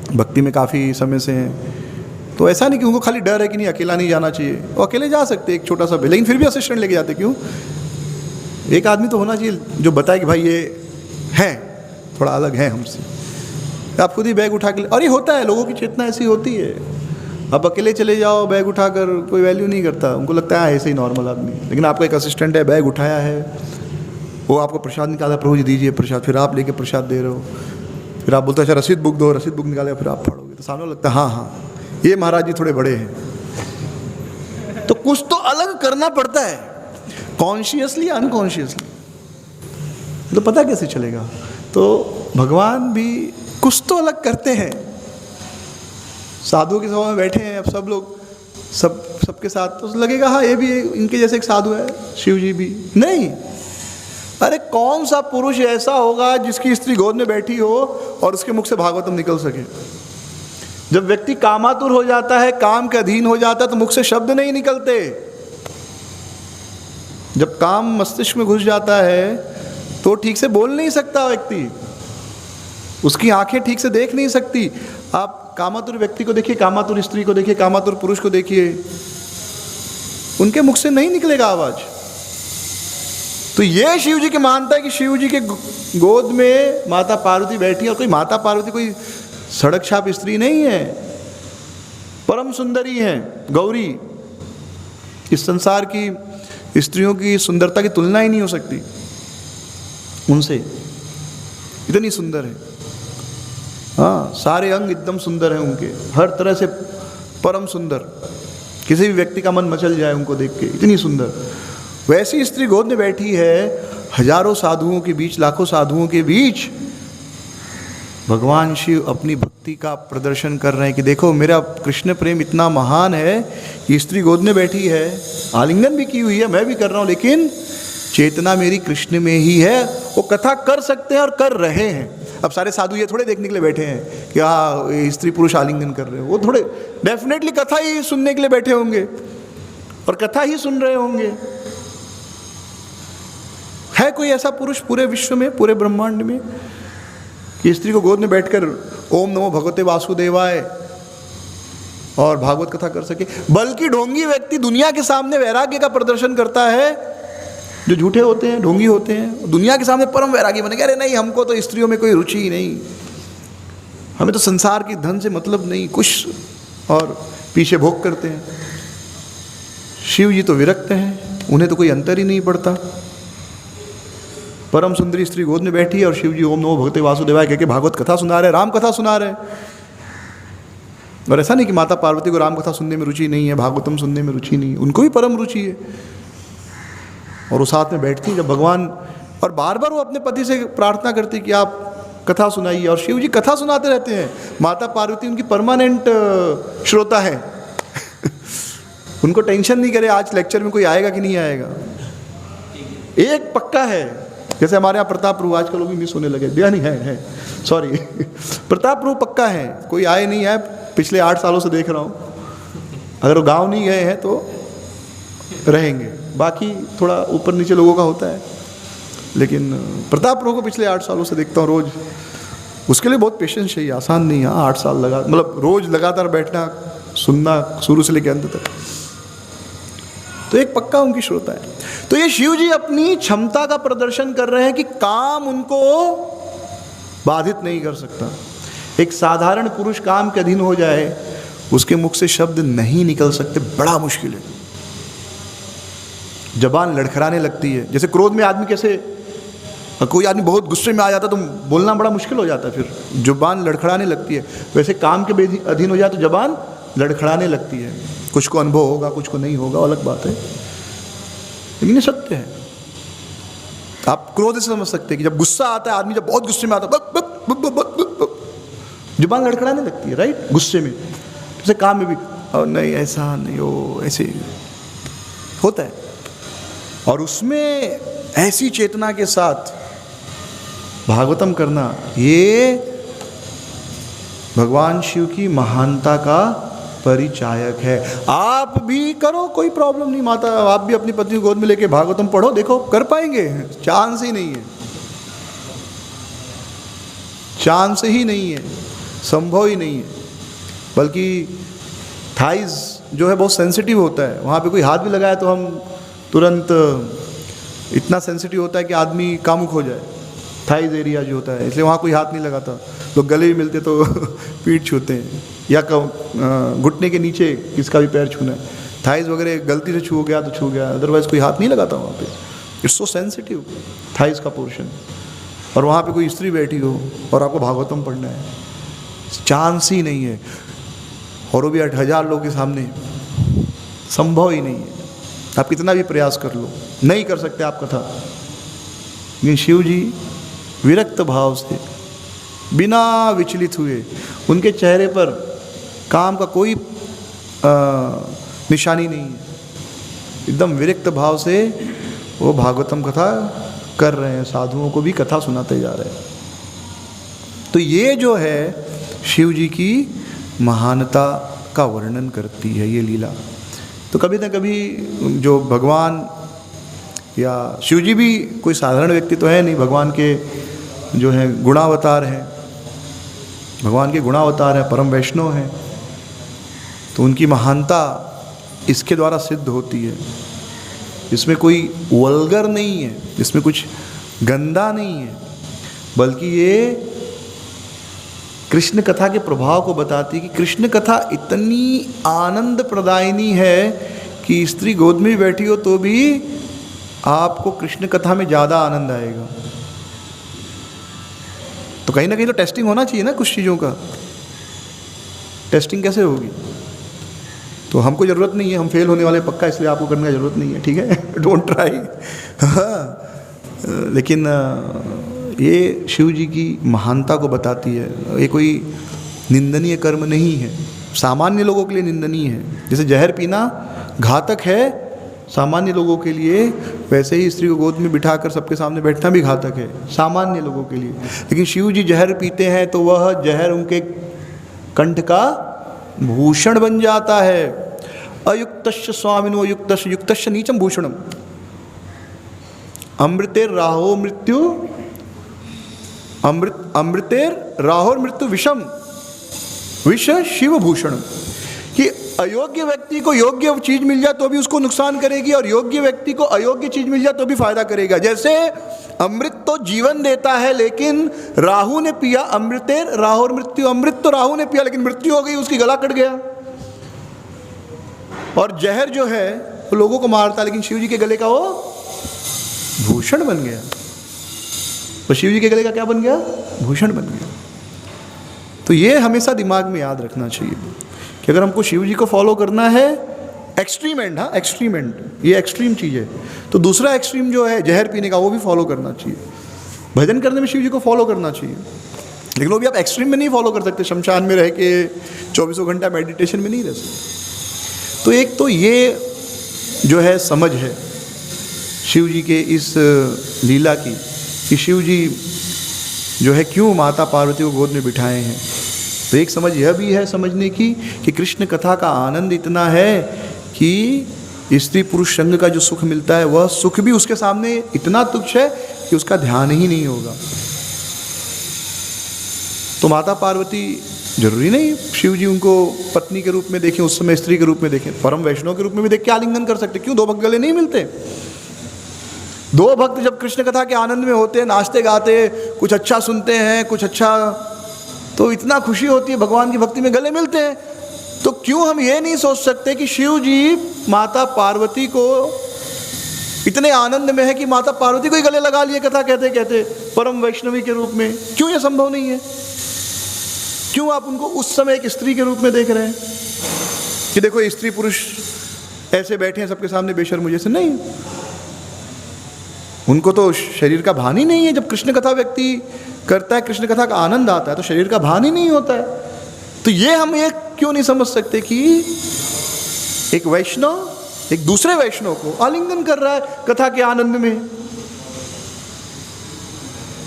भक्ति में काफ़ी समय से हैं, तो ऐसा नहीं कि उनको खाली डर है कि नहीं अकेला नहीं जाना चाहिए, वो अकेले जा सकते एक छोटा सा भी, लेकिन फिर भी असिस्टेंट लेके जाते। क्यों? एक आदमी तो होना चाहिए जो बताए कि भाई ये हैं, थोड़ा अलग है हमसे। आप खुद ही बैग उठा के, और ये होता है, लोगों की चेतना ऐसी होती है। आप अकेले चले जाओ बैग उठाकर, कोई वैल्यू नहीं करता, उनको लगता है ऐसे ही नॉर्मल आदमी। लेकिन आपका एक असिस्टेंट है, बैग उठाया है, वो आपको प्रसाद निकाला, प्रभु जी दीजिए प्रसाद, फिर आप लेके प्रसाद दे रहे हो, फिर आप बोलते हो अच्छा रसीद बुक दो, रसीद बुक निकाले, फिर आप पढ़ोगे तो सामने लगता है हाँ हाँ ये महाराज जी थोड़े बड़े हैं। तो कुछ तो अलग करना पड़ता है, कॉन्शियसली अनकॉन्शियसली, तो पता कैसे चलेगा? तो भगवान भी कुछ तो अलग करते हैं। साधुओं की सभा में बैठे हैं अब सब लोग, सबके साथ, तो लगेगा हाँ ये भी इनके जैसे एक साधु है, शिव जी भी नहीं। अरे कौन सा पुरुष ऐसा होगा जिसकी स्त्री गोद में बैठी हो और उसके मुख से भागवतम निकल सके? जब व्यक्ति कामातुर हो जाता है, काम के अधीन हो जाता है, तो मुख से शब्द नहीं निकलते। जब काम मस्तिष्क में घुस जाता है तो ठीक से बोल नहीं सकता व्यक्ति, उसकी आंखें ठीक से देख नहीं सकती। आप कामातुर व्यक्ति को देखिए, कामातुर स्त्री को देखिए, कामातुर पुरुष को देखिए, उनके मुख से नहीं निकलेगा आवाज। तो ये शिव जी की मानता है कि शिव जी के गोद में माता पार्वती बैठी है, और कोई माता पार्वती कोई सड़क छाप स्त्री नहीं है, परम सुंदरी है गौरी। इस संसार की स्त्रियों की सुंदरता की तुलना ही नहीं हो सकती उनसे, इतनी सुंदर है। हाँ, सारे अंग एकदम सुंदर हैं उनके, हर तरह से परम सुंदर, किसी भी व्यक्ति का मन मचल जाए उनको देख के, इतनी सुंदर। वैसी स्त्री गोद में बैठी है, हजारों साधुओं के बीच, लाखों साधुओं के बीच भगवान शिव अपनी भक्ति का प्रदर्शन कर रहे हैं कि देखो मेरा कृष्ण प्रेम इतना महान है। ये स्त्री गोद में बैठी है, आलिंगन भी की हुई है, मैं भी कर रहा हूँ, लेकिन चेतना मेरी कृष्ण में ही है। वो कथा कर सकते हैं और कर रहे हैं। अब सारे साधु ये थोड़े देखने के लिए बैठे हैं कि हाँ ये स्त्री पुरुष आलिंगन कर रहे हैं, वो थोड़े डेफिनेटली कथा ही सुनने के लिए बैठे होंगे और कथा ही सुन रहे होंगे। है कोई ऐसा पुरुष पूरे विश्व में, पूरे ब्रह्मांड में कि स्त्री को गोद में बैठकर ओम नमो भगवते वासुदेवाय और भागवत कथा कर सके? बल्कि ढोंगी व्यक्ति दुनिया के सामने वैराग्य का प्रदर्शन करता है, जो झूठे होते हैं, ढोंगी होते हैं, दुनिया के सामने परम वैरागी बने, अरे नहीं हमको तो स्त्रियों में कोई रुचि ही नहीं, हमें तो संसार की धन से मतलब नहीं कुछ, और पीछे भोग करते हैं। शिव जी तो विरक्त हैं, उन्हें तो कोई अंतर ही नहीं पड़ता। परम सुंदरी स्त्री गोद में बैठी है और शिव जी ओम नमो भगवते वासुदेवाय कह के भागवत कथा सुना रहे, राम कथा सुना रहे। और ऐसा नहीं कि माता पार्वती को राम कथा सुनने में रुचि नहीं है, भागवतम सुनने में रुचि नहीं, उनको भी परम रुचि है। और वो साथ में बैठती जब भगवान, और बार बार वो अपने पति से प्रार्थना करती कि आप कथा सुनाइए, और शिव जी कथा सुनाते रहते हैं। माता पार्वती उनकी परमानेंट श्रोता है उनको टेंशन नहीं करे आज लेक्चर में कोई आएगा कि नहीं आएगा। एक पक्का है, जैसे हमारे यहाँ प्रताप प्रभु आजकल वो भी मिस होने लगे, दिया नहीं है सॉरी प्रताप प्रभु पक्का है, कोई आए नहीं है, पिछले 8 सालों से देख रहा हूँ। अगर वो गाँव नहीं गए हैं तो रहेंगे, बाकी थोड़ा ऊपर नीचे लोगों का होता है, लेकिन प्रताप प्रभु को पिछले 8 सालों से देखता हूँ रोज। उसके लिए बहुत पेशेंस चाहिए, आसान नहीं है। 8 साल लगा, मतलब रोज लगातार बैठना सुनना शुरू से लेकर अंत तक, तो एक पक्का उनकी श्रोता है। तो ये शिव जी अपनी क्षमता का प्रदर्शन कर रहे हैं कि काम उनको बाधित नहीं कर सकता। एक साधारण पुरुष काम के अधीन हो जाए, उसके मुख से शब्द नहीं निकल सकते, बड़ा मुश्किल है। जबान लड़खड़ाने लगती है, जैसे क्रोध में आदमी कैसे, कोई आदमी बहुत गुस्से में आ जाता तो बोलना बड़ा मुश्किल हो जाता है, फिर जुबान लड़खड़ाने लगती है। वैसे काम के अधीन हो जाए तो जबान लड़खड़ाने लगती है। कुछ को अनुभव होगा, कुछ को नहीं होगा, अलग बात है, लेकिन ये सत्य है। आप क्रोध से समझ सकते हैं कि जब गुस्सा आता है, आदमी जब बहुत गुस्से में आता है, जुबान लड़खड़ाने लगती है, राइट, गुस्से में। जैसे काम में भी, और नहीं ऐसा नहीं, वो ऐसे होता है। और उसमें ऐसी चेतना के साथ भागवतम करना, ये भगवान शिव की महानता का परिचायक है। आप भी करो, कोई प्रॉब्लम नहीं माता, आप भी अपनी पत्नी को गोद में लेके भागवतम पढ़ो, देखो कर पाएंगे, चांस ही नहीं है, चांस ही नहीं है। संभव ही नहीं है। बल्कि थाइज जो है बहुत सेंसिटिव होता है, वहाँ पे कोई हाथ भी लगाए तो हम तुरंत, इतना सेंसिटिव होता है कि आदमी कामुक हो जाए। थाइज एरिया जो होता है, इसलिए वहाँ कोई हाथ नहीं लगाता। लोग गले भी मिलते तो पीठ छूते हैं, या घुटने के नीचे किसका भी पैर छूना है। थाइज वगैरह गलती से छू गया तो छू गया, अदरवाइज़ कोई हाथ नहीं लगाता वहाँ पे। इट्स सो सेंसिटिव थाइज का पोर्शन। और वहाँ पे कोई स्त्री बैठी हो और आपको भागवतम पढ़ना है, चांस ही नहीं है। और वो भी 8,000 लोगों के सामने, संभव ही नहीं है। आप कितना भी प्रयास कर लो, नहीं कर सकते आप कथा। लेकिन शिव जी विरक्त भाव से, बिना विचलित हुए, उनके चेहरे पर काम का कोई निशानी नहीं है, एकदम विरक्त भाव से वो भागवतम कथा कर रहे हैं, साधुओं को भी कथा सुनाते जा रहे हैं। तो ये जो है शिव जी की महानता का वर्णन करती है ये लीला। तो कभी ना कभी जो भगवान या शिव जी भी कोई साधारण व्यक्ति तो है नहीं, भगवान के जो है गुणावतार हैं, भगवान के गुणावतार हैं, परम वैष्णव हैं। तो उनकी महानता इसके द्वारा सिद्ध होती है। इसमें कोई वल्गर नहीं है, इसमें कुछ गंदा नहीं है, बल्कि ये कृष्ण कथा के प्रभाव को बताती है कि कृष्ण कथा इतनी आनंद प्रदायिनी है कि स्त्री गोद में बैठी हो तो भी आपको कृष्ण कथा में ज़्यादा आनंद आएगा। तो कहीं ना कहीं तो टेस्टिंग होना चाहिए ना कुछ चीज़ों का। टेस्टिंग कैसे होगी? तो हमको ज़रूरत नहीं है, हम फेल होने वाले पक्का, इसलिए आपको करने की ज़रूरत नहीं है, ठीक है, डोंट ट्राई। हाँ, लेकिन ये शिव जी की महानता को बताती है। ये कोई निंदनीय कर्म नहीं है, सामान्य लोगों के लिए निंदनीय है। जैसे जहर पीना घातक है सामान्य लोगों के लिए, वैसे ही स्त्री को गोद में बिठाकर सबके सामने बैठना भी घातक है सामान्य लोगों के लिए। लेकिन शिव जी जहर पीते हैं तो वह जहर उनके कंठ का भूषण बन जाता है। अयुक्तस्य स्वामिनो युक्तस्य युक्तस्य नीचम भूषणम, अमृतेर राहो मृत्यु, अमृतेर राहोर मृत्यु विषम, विष शिव भूषणम। कि अयोग्य व्यक्ति को योग्य चीज मिल जाए तो भी उसको नुकसान करेगी, और योग्य व्यक्ति को अयोग्य चीज मिल जाए तो भी फायदा करेगा। जैसे अमृत तो जीवन देता है, लेकिन राहु ने पिया, अमृतेर राहोर मृत्यु, अमृत तो राहु ने पिया लेकिन मृत्यु हो गई, उसकी गला कट गया। और जहर जो है वो लोगों को मारता है, लेकिन शिव जी के गले का वो भूषण बन गया। तो शिव जी के गले का क्या बन गया? भूषण बन गया। तो ये हमेशा दिमाग में याद रखना चाहिए कि अगर हमको शिव जी को फॉलो करना है, एक्सट्रीम एंड, हाँ एक्सट्रीम एंड, ये एक्सट्रीम चीज़ है, तो दूसरा एक्सट्रीम जो है जहर पीने का, वो भी फॉलो करना चाहिए। भजन करने में शिव जी को फॉलो करना चाहिए, लेकिन वो भी आप एक्सट्रीम में नहीं फॉलो कर सकते, शमशान में रह के 24 घंटा मेडिटेशन में नहीं रह सकते। तो एक तो ये जो है समझ है शिव जी के इस लीला की, कि शिव जी जो है क्यों माता पार्वती को गोद में बिठाए हैं। तो एक समझ यह भी है समझने की कि कृष्ण कथा का आनंद इतना है कि स्त्री पुरुष संग का जो सुख मिलता है, वह सुख भी उसके सामने इतना तुच्छ है कि उसका ध्यान ही नहीं होगा। तो माता पार्वती जरूरी नहीं शिव जी उनको पत्नी के रूप में देखें, उस समय स्त्री के रूप में देखें, परम वैष्णव के रूप में भी देख के आलिंगन कर सकते। क्यों? दो भक्त गले नहीं मिलते? दो भक्त जब कृष्ण कथा के आनंद में होते हैं, नाचते गाते, कुछ अच्छा सुनते हैं, कुछ अच्छा, तो इतना खुशी होती है, भगवान की भक्ति में गले मिलते हैं। तो क्यों हम ये नहीं सोच सकते कि शिव जी माता पार्वती को इतने आनंद में है कि माता पार्वती को ही गले लगा लिए कथा कहते कहते परम वैष्णवी के रूप में? क्यों ये संभव नहीं है? क्यों आप उनको उस समय एक स्त्री के रूप में देख रहे हैं कि देखो ये स्त्री पुरुष ऐसे बैठे हैं सबके सामने बेशर्म जैसे? नहीं, उनको तो शरीर का भान ही नहीं है। जब कृष्ण कथा व्यक्ति करता है, कृष्ण कथा का आनंद आता है, तो शरीर का भान ही नहीं होता है। तो ये हम ये क्यों नहीं समझ सकते कि एक वैष्णव एक दूसरे वैष्णव को आलिंगन कर रहा है कथा के आनंद में?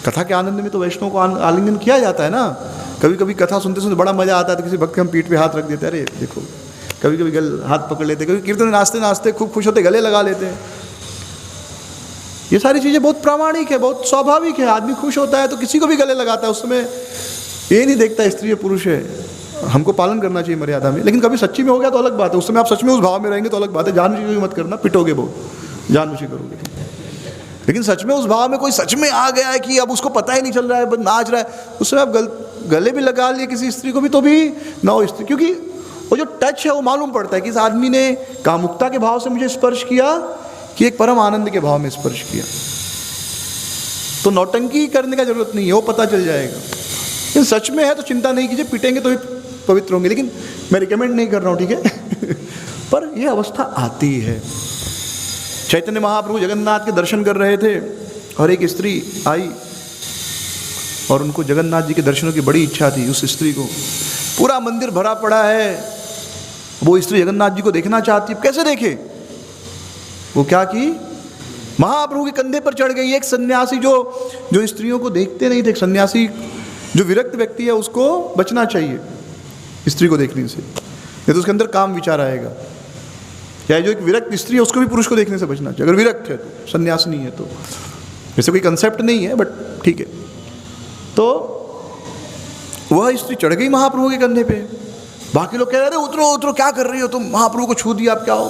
कथा के आनंद में तो वैष्णव को आलिंगन किया जाता है ना। कभी कभी कथा सुनते सुनते बड़ा मजा आता है, तो किसी भक्त के हम पीठ पे हाथ रख देते हैं, अरे देखो, कभी कभी हाथ पकड़ लेते, कभी कीर्तन नाचते नाचते खूब खुश होते गले लगा लेते हैं। ये सारी चीज़ें बहुत प्रामाणिक है, बहुत स्वाभाविक है। आदमी खुश होता है तो किसी को भी गले लगाता है, उस समय ये नहीं देखता स्त्री है पुरुष है, हमको पालन करना चाहिए मर्यादा में। लेकिन कभी सच्ची में हो गया तो अलग बात है, उस समय आप सच में उस भाव में रहेंगे तो अलग बात है। जानबूझ के मत करना, पिटोगे बहुत जानबूझ करोगे तो। लेकिन सच में उस भाव में कोई सच में आ गया है कि अब उसको पता ही नहीं चल रहा है, बस नाच रहा है, उस समय आप गले भी लगा लिए किसी स्त्री को भी तो भी ना हो स्त्री, क्योंकि वो जो टच है वो मालूम पड़ता है कि इस आदमी ने कामुकता के भाव से मुझे स्पर्श किया कि एक परम आनंद के भाव में स्पर्श किया। तो नौटंकी करने का जरूरत नहीं है, वो पता चल जाएगा। लेकिन सच में है तो चिंता नहीं कीजिए, पिटेंगे तो भी पवित्र होंगे। लेकिन मैं रिकमेंड नहीं कर रहा हूँ, ठीक है पर यह अवस्था आती है। चैतन्य महाप्रभु जगन्नाथ के दर्शन कर रहे थे और एक स्त्री आई और उनको जगन्नाथ जी के दर्शनों की बड़ी इच्छा थी। उस स्त्री को पूरा मंदिर भरा पड़ा है, वो स्त्री जगन्नाथ जी को देखना चाहती है। कैसे देखे? वो क्या की, महाप्रभु के कंधे पर चढ़ गई। एक सन्यासी जो स्त्रियों को देखते नहीं थे, एक सन्यासी जो विरक्त व्यक्ति है उसको बचना चाहिए स्त्री को देखने से, नहीं तो उसके अंदर काम विचार आएगा। या जो एक विरक्त स्त्री है उसको भी पुरुष को देखने से बचना चाहिए, अगर विरक्त है तो, सन्यास नहीं है तो। वैसे कोई कंसेप्ट नहीं है बट ठीक है। तो वह स्त्री चढ़ गई महाप्रभु के कंधे पे। बाकी लोग कह रहे, अरे उतरो उतरो, क्या कर रही हो तुम, महाप्रभु को छू दिया, आप क्या हो?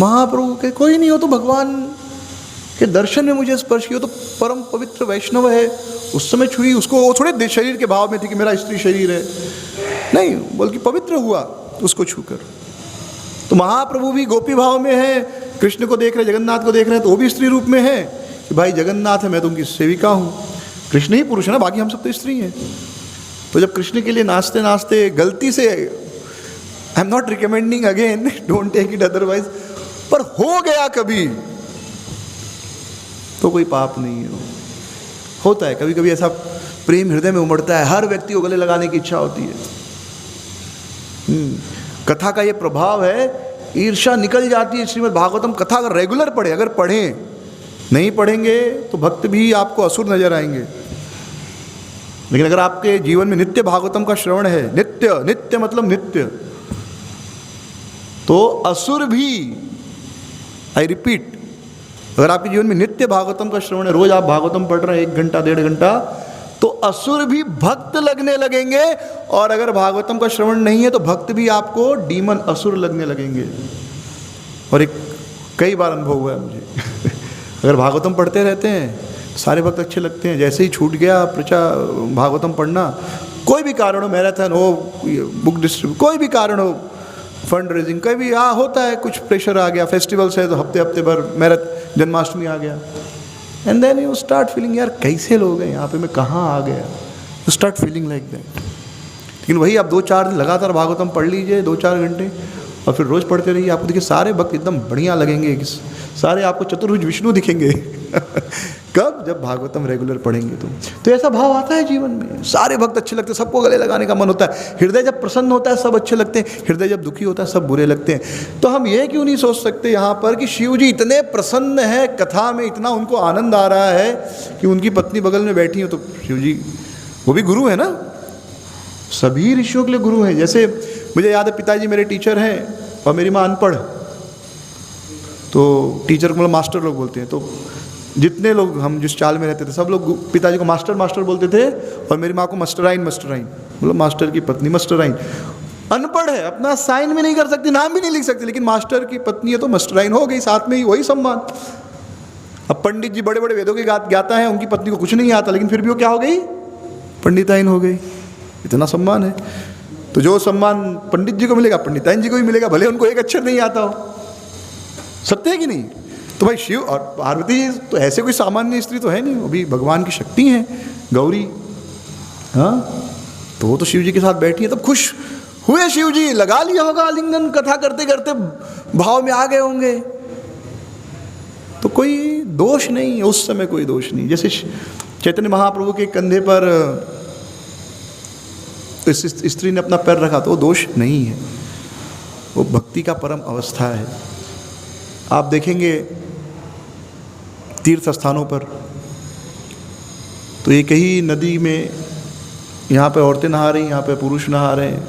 महाप्रभु के कोई नहीं हो तो भगवान के दर्शन में मुझे स्पर्श किया, तो परम पवित्र वैष्णव है, उस समय छुई उसको। वो थोड़े शरीर के भाव में थी कि मेरा स्त्री शरीर है, नहीं, बल्कि पवित्र हुआ उसको छूकर। तो महाप्रभु भी गोपी भाव में है, कृष्ण को देख रहे, जगन्नाथ को देख रहे हैं, तो वो भी स्त्री रूप में है कि भाई जगन्नाथ है, मैं तो उनकी सेविका हूँ। कृष्ण ही पुरुष है ना, बाकी हम सब तो स्त्री हैं। तो जब कृष्ण के लिए नाचते नाचते गलती से, I am not recommending again, don't take it otherwise, पर हो गया कभी तो कोई पाप नहीं है। होता है कभी कभी ऐसा, प्रेम हृदय में उमड़ता है, हर व्यक्ति को गले लगाने की इच्छा होती है। कथा का ये प्रभाव है, ईर्ष्या निकल जाती है। श्रीमद् भागवतम कथा अगर रेगुलर पढ़े, अगर पढ़ें, नहीं पढ़ेंगे तो भक्त भी आपको असुर नजर आएंगे। लेकिन अगर आपके जीवन में नित्य भागवतम का श्रवण है, नित्य, नित्य मतलब नित्य, तो असुर भी, आई रिपीट, अगर आपके जीवन में नित्य भागवतम का श्रवण है, रोज आप भागवतम पढ़ रहे हैं 1 घंटा 1.5 घंटा, तो असुर भी भक्त लगने लगेंगे। और अगर भागवतम का श्रवण नहीं है तो भक्त भी आपको डीमन, असुर लगने लगेंगे। और एक कई बार अनुभव हुआ है मुझे अगर भागवतम पढ़ते रहते हैं सारे भक्त अच्छे लगते हैं, जैसे ही छूट गया भागवतम पढ़ना, कोई भी कारण हो, मैराथन हो, बुक डिस्ट्रीब्यूट, कोई भी कारण हो, फंड रेजिंग, कोई भी होता है, कुछ प्रेशर आ गया, फेस्टिवल्स है तो हफ्ते भर मैराथन, जन्माष्टमी आ गया, and then you start feeling, यार कैसे लोग हैं यहाँ पे, मैं कहाँ आ गया, you start feeling like that. लेकिन वही आप 2-4 दिन लगातार भागवतम पढ़ लीजिए 2-4 घंटे, और फिर रोज़ पढ़ते रहिए, आपको देखिए सारे भक्त एकदम बढ़िया लगेंगे, सारे आपको चतुर्भुज विष्णु दिखेंगे कब? जब भागवतम रेगुलर पढ़ेंगे तो ऐसा भाव आता है जीवन में, सारे भक्त अच्छे लगते हैं, सबको गले लगाने का मन होता है। हृदय जब प्रसन्न होता है सब अच्छे लगते हैं, हृदय जब दुखी होता है सब बुरे लगते हैं। तो हम ये क्यों नहीं सोच सकते यहाँ पर कि शिव जी इतने प्रसन्न है, कथा में इतना उनको आनंद आ रहा है कि उनकी पत्नी बगल में बैठी हो, तो शिव जी वो भी गुरु है ना, सभी ऋषियों के लिए गुरु हैं। जैसे मुझे याद है, पिताजी मेरे टीचर हैं और मेरी माँ अनपढ़, तो टीचर को मतलब मास्टर लोग बोलते हैं, तो जितने लोग हम जिस चाल में रहते थे सब लोग पिताजी को मास्टर मास्टर बोलते थे, और मेरी माँ को मस्टराइन मस्टराइन, मतलब मास्टर की पत्नी मस्टराइन। अनपढ़ है, अपना साइन भी नहीं कर सकती, नाम भी नहीं लिख सकती, लेकिन मास्टर की पत्नी है तो मस्टराइन हो गई, साथ में ही वही सम्मान। अब पंडित जी बड़े बड़े वेदों के ज्ञाता हैं, उनकी पत्नी को कुछ नहीं आता, लेकिन फिर भी वो क्या हो गई, पंडिताइन हो गई, इतना सम्मान है। तो जो सम्मान पंडित जी को मिलेगा पंडिताइन जी को भी मिलेगा, भले उनको एक अक्षर नहीं आता हो। सत्य है कि नहीं? तो भाई शिव और पार्वती जी तो ऐसे कोई सामान्य स्त्री तो है नहीं, वो भी भगवान की शक्ति हैं, गौरी, हाँ, तो वो तो शिव जी के साथ बैठी है, तब खुश हुए शिव जी, लगा लिया होगा आलिंगन, कथा करते करते भाव में आ गए होंगे, तो कोई दोष नहीं है उस समय, कोई दोष नहीं। जैसे चैतन्य महाप्रभु के कंधे पर इस स्त्री ने अपना पैर रखा तो वो दोष नहीं है, वो भक्ति का परम अवस्था है। आप देखेंगे तीर्थ स्थानों पर तो एक ही नदी में, यहाँ पे औरतें नहा रही, यहाँ पे पुरुष नहा रहे हैं,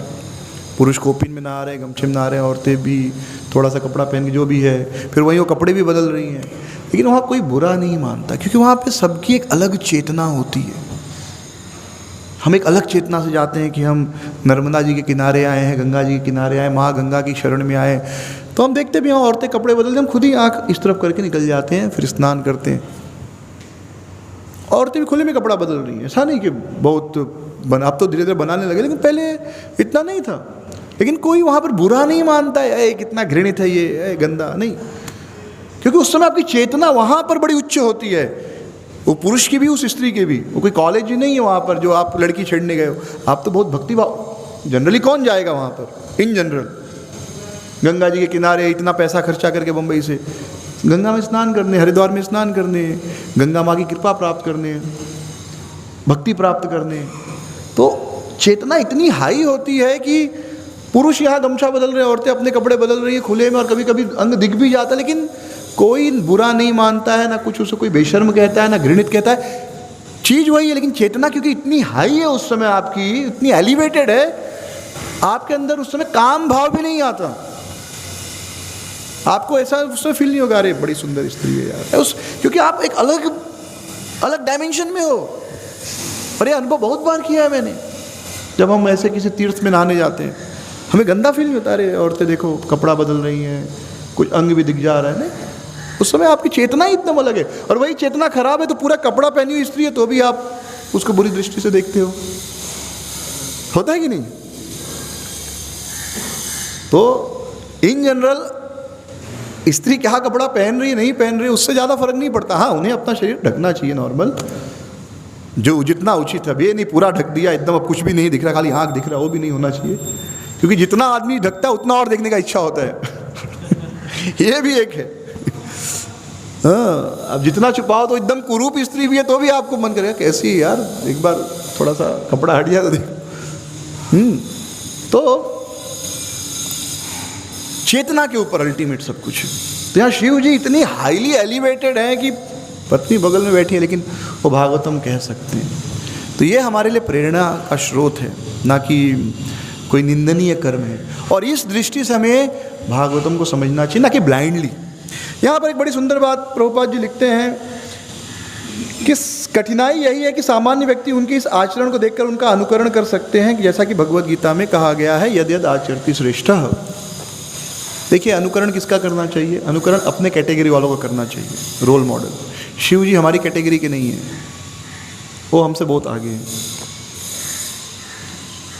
पुरुष कोपिन में नहा रहे हैं, गमछे में नहा रहे हैं, औरतें भी थोड़ा सा कपड़ा पहन के जो भी है, फिर वहीं वो कपड़े भी बदल रही हैं, लेकिन वहाँ कोई बुरा नहीं मानता, क्योंकि वहाँ पे सबकी एक अलग चेतना होती है, हम एक अलग चेतना से जाते हैं कि हम नर्मदा जी के किनारे आए हैं, गंगा जी के किनारे आए, माँ गंगा की शरण में आए, तो हम देखते भी हैं औरतें कपड़े बदलते, हम खुद ही आँख इस तरफ करके निकल जाते हैं, फिर स्नान करते हैं। औरतें भी खुले में कपड़ा बदल रही हैं, ऐसा नहीं कि बहुत अब तो धीरे धीरे बनाने लगे, लेकिन पहले इतना नहीं था। लेकिन कोई वहाँ पर बुरा नहीं मानता है, कितना घृणित है ये, गंदा नहीं, क्योंकि उस समय आपकी चेतना वहाँ पर बड़ी उच्च होती है, वो पुरुष की भी उस स्त्री के भी। वो कोई कॉलेज ही नहीं है वहाँ पर जो आप लड़की छेड़ने गए हो, आप तो बहुत भक्ति भाव, जनरली कौन जाएगा वहाँ पर, इन जनरल गंगा जी के किनारे इतना पैसा खर्चा करके बम्बई से गंगा में स्नान करने, हरिद्वार में स्नान करने, गंगा माँ की कृपा प्राप्त करने, भक्ति प्राप्त करने। तो चेतना इतनी हाई होती है कि पुरुष यहाँ गमछा बदल रहे हैं, औरतें अपने कपड़े बदल रही है खुले में, और कभी कभी अंग दिख भी जाता है, लेकिन कोई बुरा नहीं मानता है, ना कुछ उसे कोई बेशर्म कहता है, ना घृणित कहता है। चीज़ वही है, लेकिन चेतना क्योंकि इतनी हाई है उस समय, आपकी इतनी एलिवेटेड है, आपके अंदर उस समय काम भाव भी नहीं आता। आपको ऐसा उसमें फील नहीं होगा अरे बड़ी सुंदर स्त्री है यार, उस क्योंकि आप एक अलग अलग डायमेंशन में हो। और ये अनुभव बहुत बार किया है मैंने, जब हम ऐसे किसी तीर्थ में नहाने जाते हैं, हमें गंदा फील नहीं होता, अरे औरतें देखो कपड़ा बदल रही हैं, कुछ अंग भी दिख जा रहा है, नहीं, उस समय आपकी चेतना ही एकदम अलग है। और वही चेतना खराब है तो पूरा कपड़ा पहनी हुई स्त्री है तो भी आप उसको बुरी दृष्टि से देखते हो, होता है कि नहीं? तो इन जनरल स्त्री क्या कपड़ा पहन रही है नहीं पहन रही उससे ज़्यादा फर्क नहीं पड़ता। हाँ, उन्हें अपना शरीर ढकना चाहिए नॉर्मल, जो जितना उचित है। ये नहीं पूरा ढक दिया एकदम, अब कुछ भी नहीं दिख रहा, खाली आँख दिख रहा, वो भी नहीं होना चाहिए, क्योंकि जितना आदमी ढकता है उतना और देखने का इच्छा होता है ये भी एक है। हाँ, अब जितना छुपाओ तो एकदम कुरूप स्त्री भी है तो भी आपको मन करेगा कैसी है यार, एक बार थोड़ा सा कपड़ा हट जाए तो देखो। तो चेतना के ऊपर अल्टीमेट सब कुछ। तो यहाँ शिव जी इतनी हाईली एलिवेटेड हैं कि पत्नी बगल में बैठी है लेकिन वो भागवतम कह सकते हैं। तो ये हमारे लिए प्रेरणा का स्रोत है, ना कि कोई निंदनीय कर्म है। और इस दृष्टि से हमें भागवतम को समझना चाहिए, ना कि ब्लाइंडली। यहाँ पर एक बड़ी सुंदर बात प्रभुपाद जी लिखते हैं कि कठिनाई यही है कि सामान्य व्यक्ति उनके इस आचरण को देखकर उनका अनुकरण कर सकते हैं, जैसा कि भगवत गीता में कहा गया है, यद यद आचरति श्रेष्ठः। देखिए, अनुकरण किसका करना चाहिए? अनुकरण अपने कैटेगरी वालों का करना चाहिए, रोल मॉडल। शिव जी हमारी कैटेगरी के नहीं हैं, वो हमसे बहुत आगे हैं।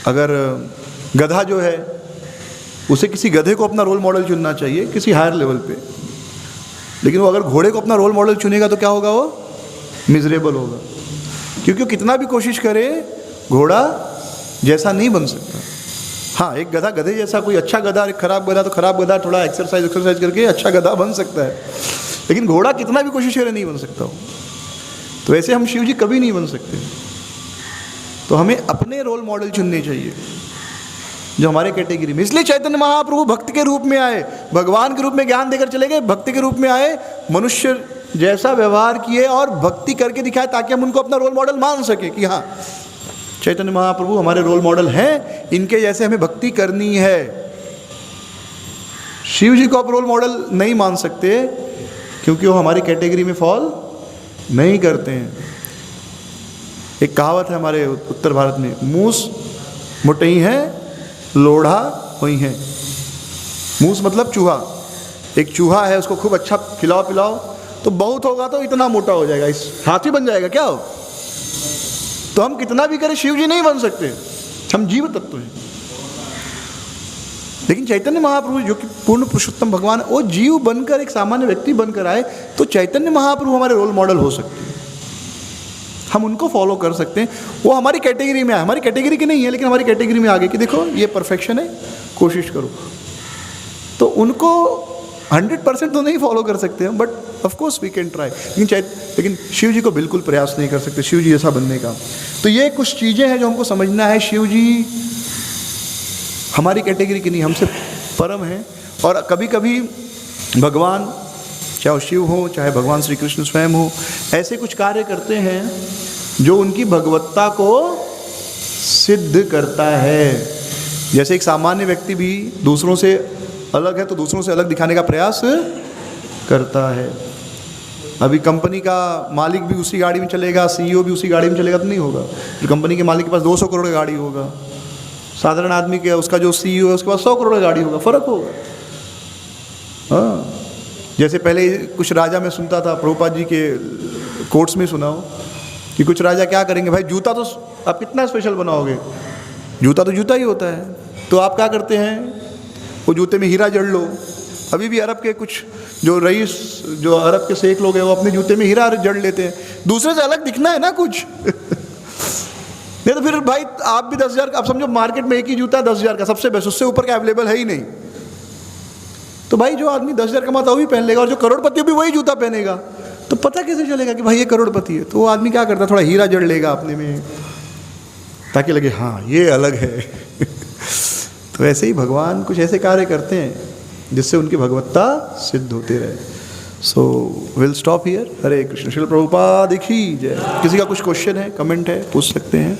अगर गधा जो है उसे किसी गधे को अपना रोल मॉडल चुनना चाहिए किसी हायर लेवल पे, लेकिन वो अगर घोड़े को अपना रोल मॉडल चुनेगा तो क्या होगा? वो मिजरेबल होगा, क्योंकि वो कितना भी कोशिश करे घोड़ा जैसा नहीं बन सकता। हाँ, एक गधा गधे जैसा, कोई अच्छा गधा एक खराब गधा, तो खराब गधा थोड़ा एक्सरसाइज करके अच्छा गधा बन सकता है, लेकिन घोड़ा कितना भी कोशिश करे नहीं बन सकता हो। तो ऐसे हम शिव जी कभी नहीं बन सकते। तो हमें अपने रोल मॉडल चुनने चाहिए जो हमारे कैटेगरी में। इसलिए चैतन्य महाप्रभु भक्त के रूप में आए, भगवान के रूप में ज्ञान देकर चले गए, भक्त के रूप में आए, मनुष्य जैसा व्यवहार किए और भक्ति करके दिखाए, ताकि हम उनको अपना रोल मॉडल मान सके कि हाँ, चैतन्य महाप्रभु हमारे रोल मॉडल हैं, इनके जैसे हमें भक्ति करनी है। शिव जी को आप रोल मॉडल नहीं मान सकते क्योंकि वो हमारी कैटेगरी में फॉल नहीं करते हैं। एक कहावत है हमारे उत्तर भारत में, मूस मोटई है लोढ़ा हुई है। मूस मतलब चूहा। एक चूहा है, उसको खूब अच्छा खिलाओ पिलाओ तो बहुत होगा तो इतना मोटा हो जाएगा, इस हाथी बन जाएगा क्या हो। तो हम कितना भी करें शिव जी नहीं बन सकते, हम जीव तत्व हैं। लेकिन चैतन्य महाप्रभु जो कि पूर्ण पुरुषोत्तम भगवान है, वो जीव बनकर एक सामान्य व्यक्ति बनकर आए, तो चैतन्य महाप्रभु हमारे रोल मॉडल हो सकते हैं, हम उनको फॉलो कर सकते हैं। वो हमारी कैटेगरी में आए, हमारी कैटेगरी की नहीं है लेकिन हमारी कैटेगरी में आगे कि देखो ये परफेक्शन है, कोशिश करो। तो उनको 100% तो नहीं फॉलो कर सकते हैं, but of course we can try. लेकिन शिव जी को बिल्कुल प्रयास नहीं कर सकते शिव जी जैसा बनने का। तो ये कुछ चीज़ें हैं जो हमको समझना है। शिव जी हमारी कैटेगरी की नहीं, हमसे परम है। और कभी कभी भगवान, चाहे शिव हो चाहे भगवान श्री कृष्ण स्वयं हो, ऐसे कुछ कार्य करते हैं जो उनकी भगवत्ता को सिद्ध करता है। जैसे एक सामान्य व्यक्ति भी दूसरों से अलग है तो दूसरों से अलग दिखाने का प्रयास करता है। अभी कंपनी का मालिक भी उसी गाड़ी में चलेगा, सीईओ भी उसी गाड़ी में चलेगा तो नहीं होगा। फिर कंपनी के मालिक के पास 200 करोड़ का गाड़ी होगा, साधारण आदमी के उसका जो सीईओ है उसके पास 100 करोड़ का गाड़ी होगा, फ़र्क होगा। हाँ, जैसे पहले कुछ राजा में सुनता था, प्रभुपाद जी के कोट्स में सुना हो कि कुछ राजा क्या करेंगे, भाई जूता तो आप कितना स्पेशल बनाओगे, जूता तो जूता ही होता है, तो आप क्या करते हैं, वो जूते में हीरा जड़ लो। अभी भी अरब के कुछ जो रईस, जो अरब के शेख लोग हैं, वो अपने जूते में हीरा जड़ लेते हैं, दूसरे से अलग दिखना है ना कुछ। नहीं तो फिर भाई आप भी 10,000 का, आप समझो मार्केट में एक ही जूता 10,000 का सबसे बेस्ट, उससे ऊपर का अवेलेबल है ही नहीं। तो भाई जो आदमी 10,000 कमाता है वो भी पहन लेगा, और जो करोड़पति भी वही जूता पहनेगा, तो पता कैसे चलेगा कि भाई ये करोड़पति है। तो वो आदमी क्या करता है, थोड़ा हीरा जड़ लेगा अपने में ताकि लगे हाँ ये अलग है। तो ऐसे ही भगवान कुछ ऐसे कार्य करते हैं जिससे उनकी भगवत्ता सिद्ध होती रहे। So will stop here. Hare Krishna. Srila Prabhupada की जय। किसी का कुछ क्वेश्चन है, कमेंट है, पूछ सकते हैं।